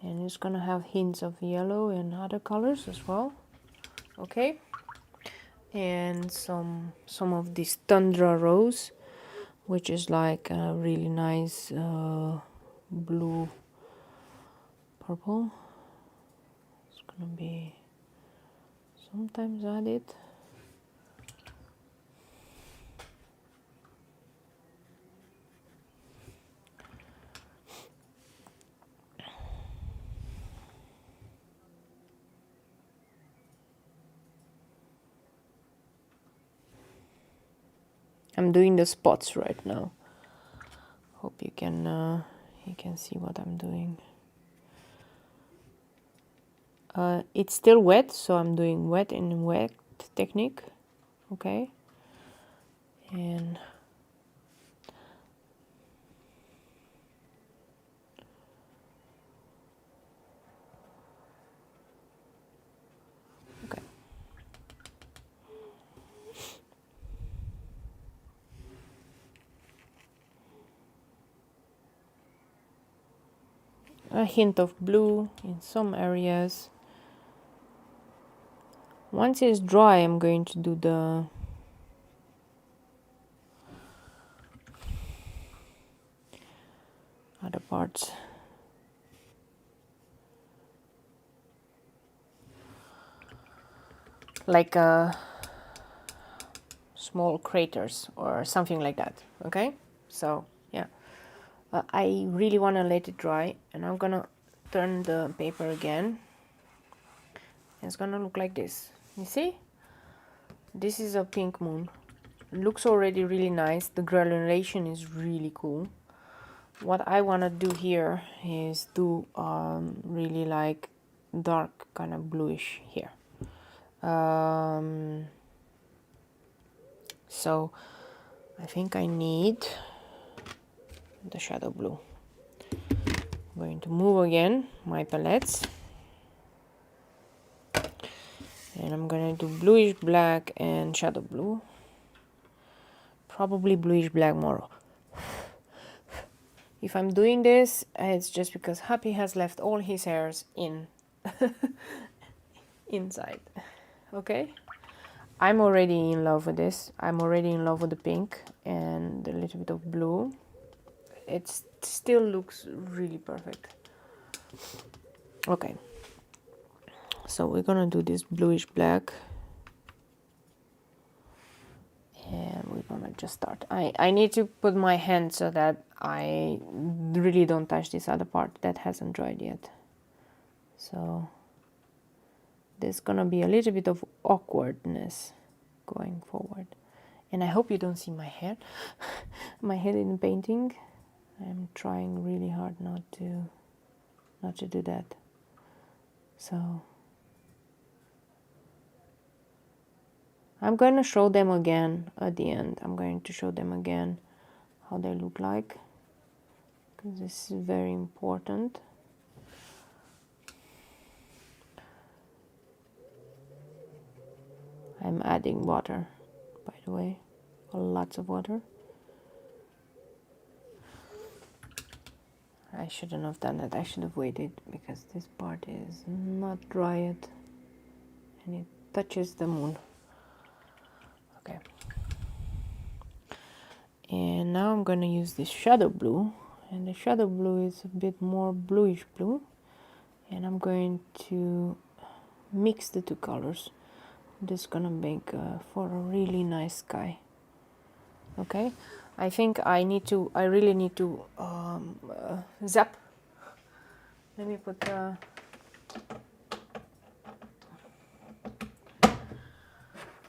And it's gonna have hints of yellow and other colors as well. Okay, and some of this tundra rose, which is like a really nice blue purple. It's gonna be sometimes added. I'm doing the spots right now. Hope you can see what I'm doing. It's still wet, so I'm doing wet and wet technique. Okay, and okay. A hint of blue in some areas. Once it's dry, I'm going to do the other parts. Like small craters or something like that. Okay, so yeah, I really want to let it dry, and I'm gonna turn the paper again. It's gonna look like this. You see, this is a pink moon. Looks already really nice. The granulation is really cool. What I want to do here is do really like dark kind of bluish here. So I think I need the shadow blue. I'm going to move again my palettes, and I'm going to do bluish black and shadow blue. Probably bluish black more. If I'm doing this, it's just because Happy has left all his hairs in inside. Okay, I'm already in love with this. I'm already in love with the pink and a little bit of blue. It still looks really perfect. Okay, so we're gonna do this bluish black, and we're gonna just start. I need to put my hand so that I really don't touch this other part that hasn't dried yet. So there's gonna be a little bit of awkwardness going forward, and I hope you don't see my hair my head in painting. I'm trying really hard not to do that. So I'm going to show them again at the end. I'm going to show them again how they look like, because this is very important. I'm adding water, by the way, lots of water. I shouldn't have done that. I should have waited, because this part is not dry yet and it touches the moon. Okay. And now I'm gonna use this shadow blue, and the shadow blue is a bit more bluish blue, and I'm going to mix the two colors. This is gonna make for a really nice sky. Okay, I think I really need to zap. Let me put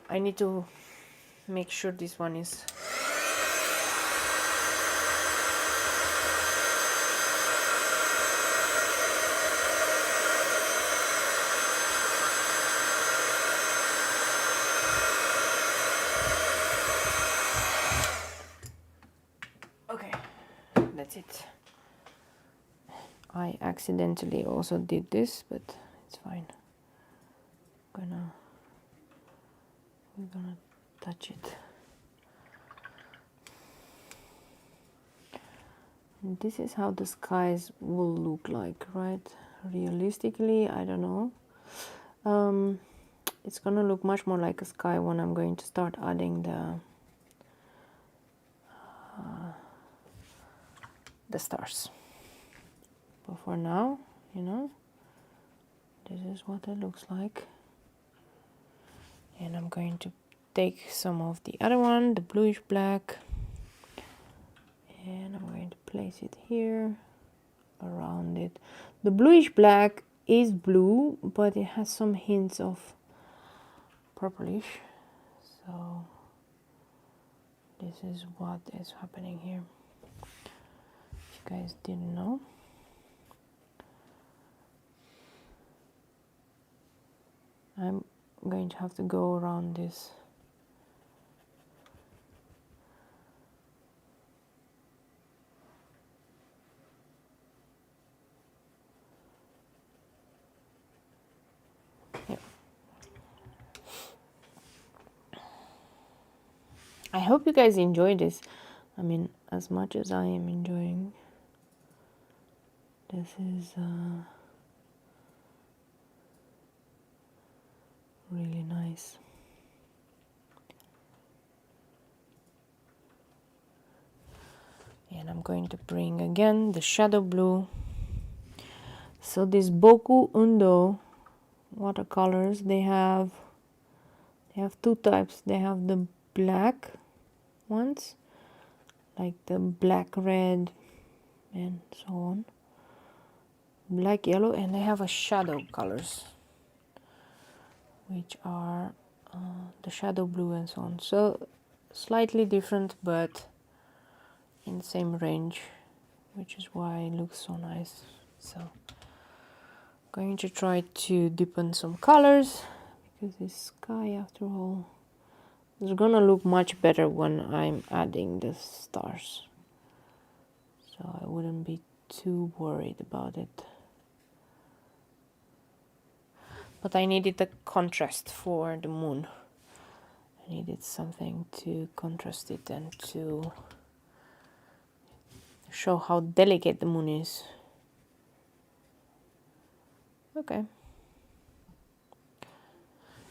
I need to make sure this one is okay. That's it. I accidentally also did this, but it's fine. We're gonna touch it. And this is how the skies will look like, right? Realistically, I don't know. It's gonna look much more like a sky when I'm going to start adding the stars. But for now, you know, this is what it looks like. And I'm going to take some of the other one, the bluish black, and I'm going to place it here around it. The bluish black is blue, but it has some hints of purplish, so This is what is happening here. If you guys didn't know. I'm going to have to go around this. Yeah. I hope you guys enjoy this. I mean, as much as I am enjoying. This is really nice. And I'm going to bring again the shadow blue. So these Boku Undo watercolors, they have two types. They have the black ones, like the black, red, and so on. Black, yellow, and they have a shadow colors, which are the shadow blue and so on. So slightly different, but in the same range, which is why it looks so nice. So going to try to deepen some colors, because this sky, after all, is gonna look much better when I'm adding the stars, so I wouldn't be too worried about it. But I needed a contrast for the moon. I needed something to contrast it and to show how delicate the moon is. Okay.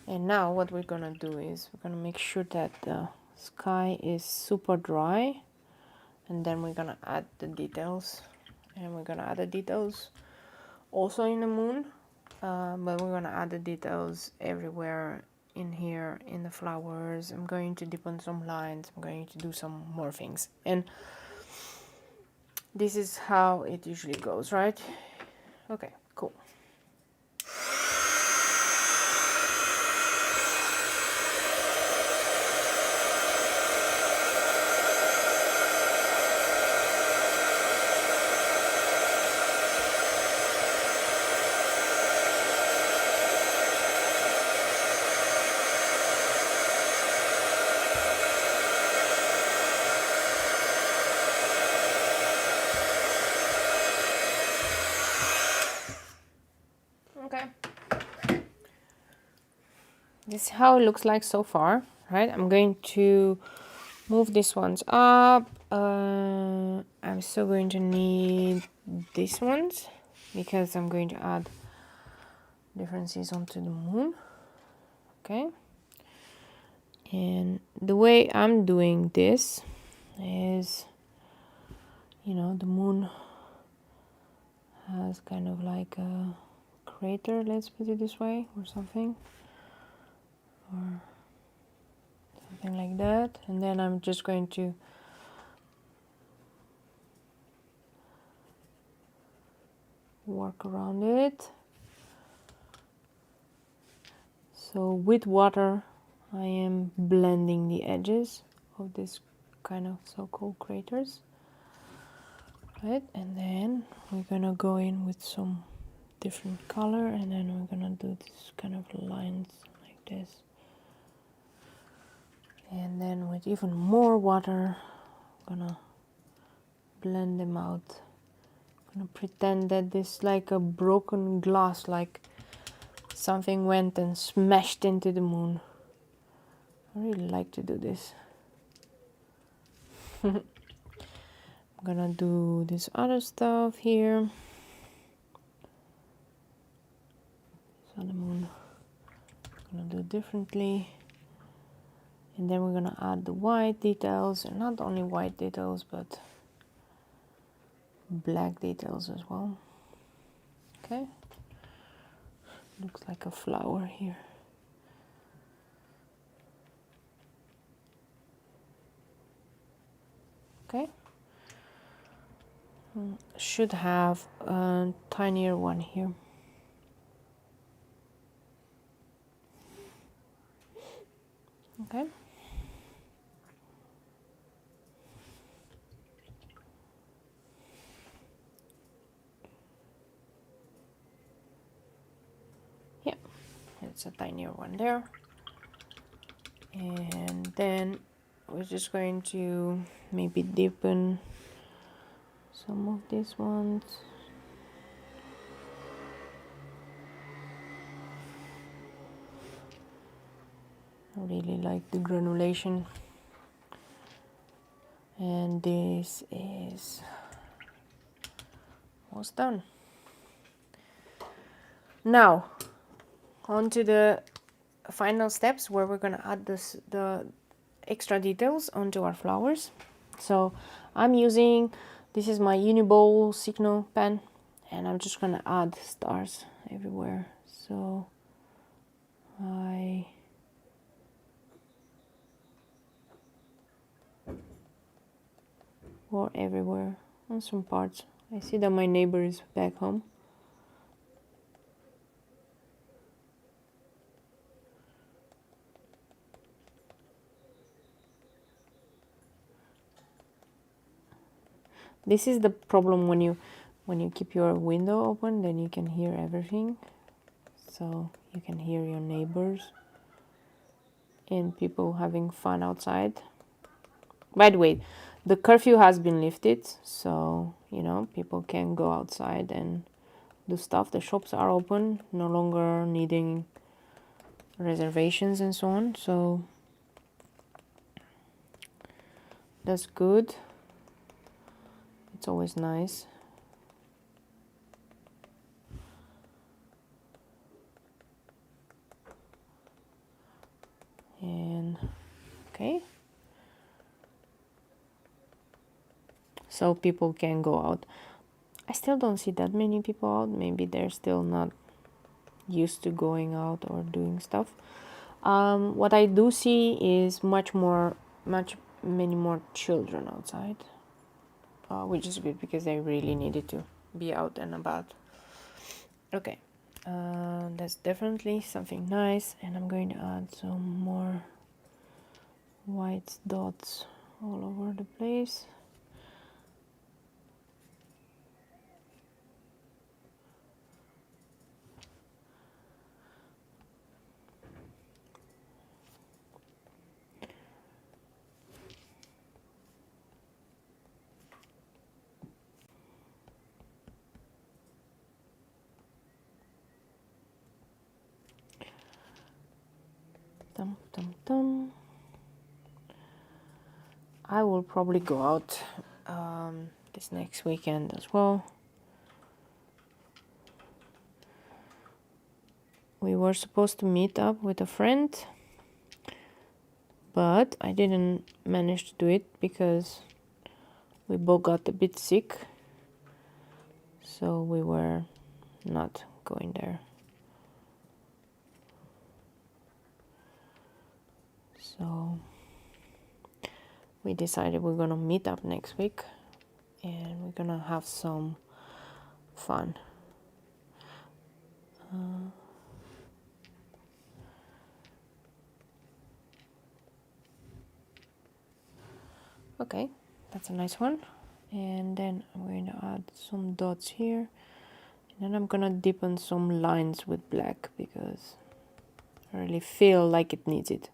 And now what we're gonna do is we're gonna make sure that the sky is super dry, and then we're gonna add the details. And we're gonna add the details also in the moon, but we're gonna add the details everywhere in here, in the flowers. I'm going to deepen some lines. I'm going to do some more things. And this is how it usually goes, right? Okay, cool. Okay. This is how it looks like so far, right? I'm going to move these ones up. I'm still going to need these ones because I'm going to add differences onto the moon. Okay. And the way I'm doing this is, you know, the moon has kind of like a crater, let's put it this way, or something. Or something like that. And then I'm just going to work around it. So with water I am blending the edges of this kind of so-called craters, right? And then we're gonna go in with some different color, and then we're gonna do this kind of lines like this, and then with even more water I'm gonna blend them out. I'm gonna pretend that this is like a broken glass, like something went and smashed into the moon. I really like to do this. I'm gonna do this other stuff here. So the moon, I'm gonna do differently. And then we're gonna add the white details, and not only white details, but black details as well. Okay. Looks like a flower here. Okay. Should have a tinier one here. Okay. It's a tinier one there. And then we're just going to maybe deepen some of these ones. I really like the granulation. And this is almost done. Now, on to the final steps where we're gonna add the extra details onto our flowers. So I'm using, this is my Uniball Signal pen, and I'm just gonna add stars everywhere. So or everywhere on some parts. I see that my neighbor is back home. This is the problem when you keep your window open, then you can hear everything. So you can hear your neighbors and people having fun outside. By the way, the curfew has been lifted, so you know, people can go outside and do stuff. The shops are open, no longer needing reservations and so on, so that's good. It's always nice. And okay, so people can go out. I still don't see that many people out. Maybe they're still not used to going out or doing stuff. What I do see is many more children outside, which is good because they really needed to be out and about. Okay, that's definitely something nice, and I'm going to add some more white dots all over the place. Dum, dum, dum. I will probably go out this next weekend as well. We were supposed to meet up with a friend, but I didn't manage to do it because we both got a bit sick, so we were not going there. So we decided we're gonna meet up next week and we're gonna have some fun. Okay, that's a nice one. And then I'm going to add some dots here, and then I'm gonna deepen some lines with black because I really feel like it needs it.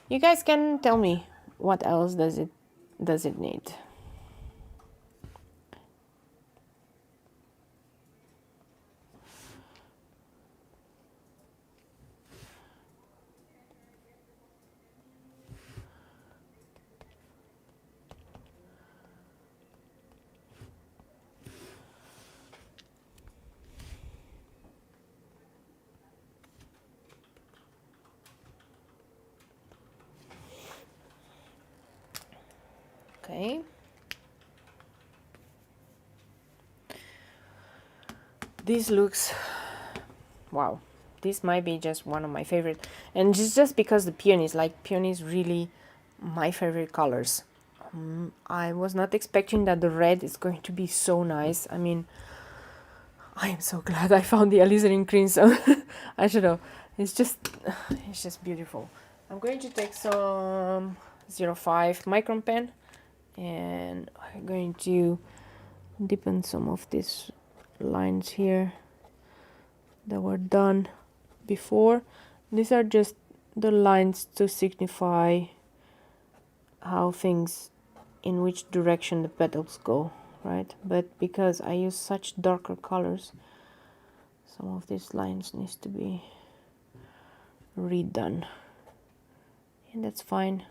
You guys can tell me what else does it need. Okay. This looks, wow. This might be just one of my favorite, and just because the peonies, like peonies, really my favorite colors. I was not expecting that the red is going to be so nice. I mean, I am so glad I found the alizarin crimson. I don't know. It's just beautiful. I'm going to take some 05 Micron pen, and I'm going to deepen some of these lines here that were done before. These are just the lines to signify how things, in which direction the petals go, right? But because I use such darker colors, some of these lines needs to be redone, and that's fine.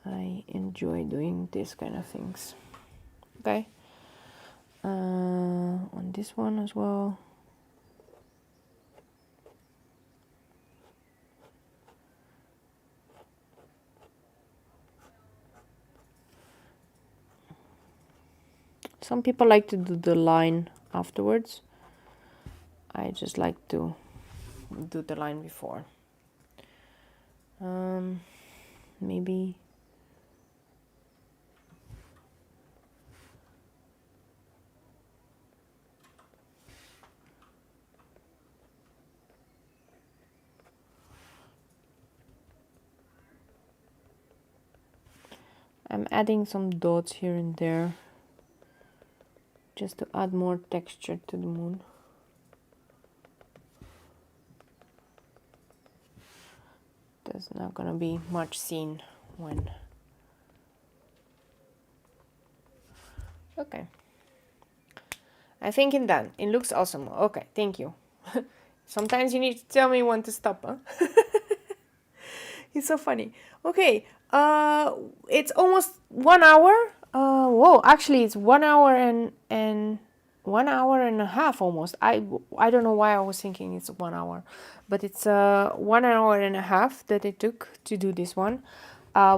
I enjoy doing this kind of things. Okay, on this one as well. Some people like to do the line afterwards. I just like to do the line before. Maybe I'm adding some dots here and there just to add more texture to the moon. There's not gonna be much seen when. Okay, I think it's done. It looks awesome. Okay, thank you. Sometimes you need to tell me when to stop, huh? It's so funny. Okay, it's almost 1 hour. Whoa, actually it's 1 hour and 1 hour and a half almost. I don't know why I was thinking it's 1 hour, but it's 1 hour and a half that it took to do this one,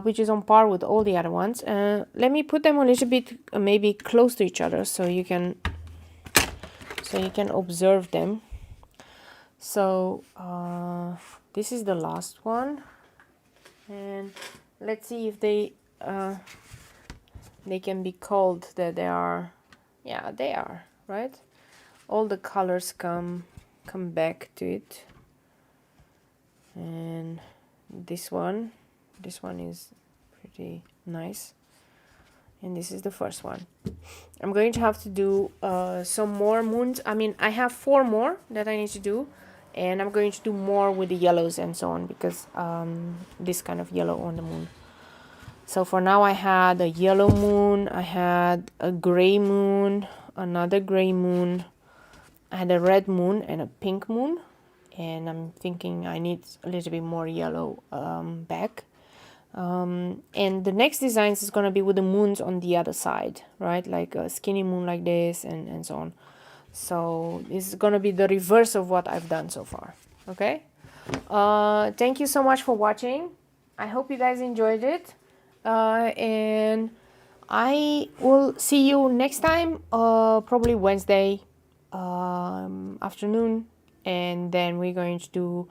which is on par with all the other ones. Let me put them a little bit maybe close to each other so you can observe them. So this is the last one, and let's see if they can be called that they are. Yeah, they are, right? All the colors come back to it. And this one is pretty nice, and this is the first one. I'm going to have to do some more moons. I mean, I have 4 more that I need to do, and I'm going to do more with the yellows and so on, because this kind of yellow on the moon. So for now I had a yellow moon, I had a gray moon, another gray moon, I had a red moon and a pink moon, and I'm thinking I need a little bit more yellow back. And the next designs is going to be with the moons on the other side, right? Like a skinny moon like this and so on. So this is going to be the reverse of what I've done so far. Okay. Thank you so much for watching. I hope you guys enjoyed it. And I will see you next time, probably Wednesday afternoon, and then we're going to do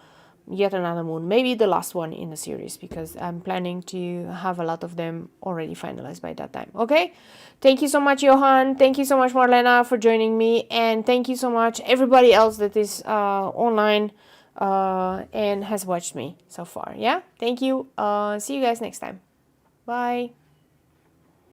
yet another moon, maybe the last one in the series, because I'm planning to have a lot of them already finalized by that time. Okay, thank you so much, Johan. Thank you so much, Marlena, for joining me, and thank you so much everybody else that is online and has watched me so far. Yeah, thank you. See you guys next time. Bye.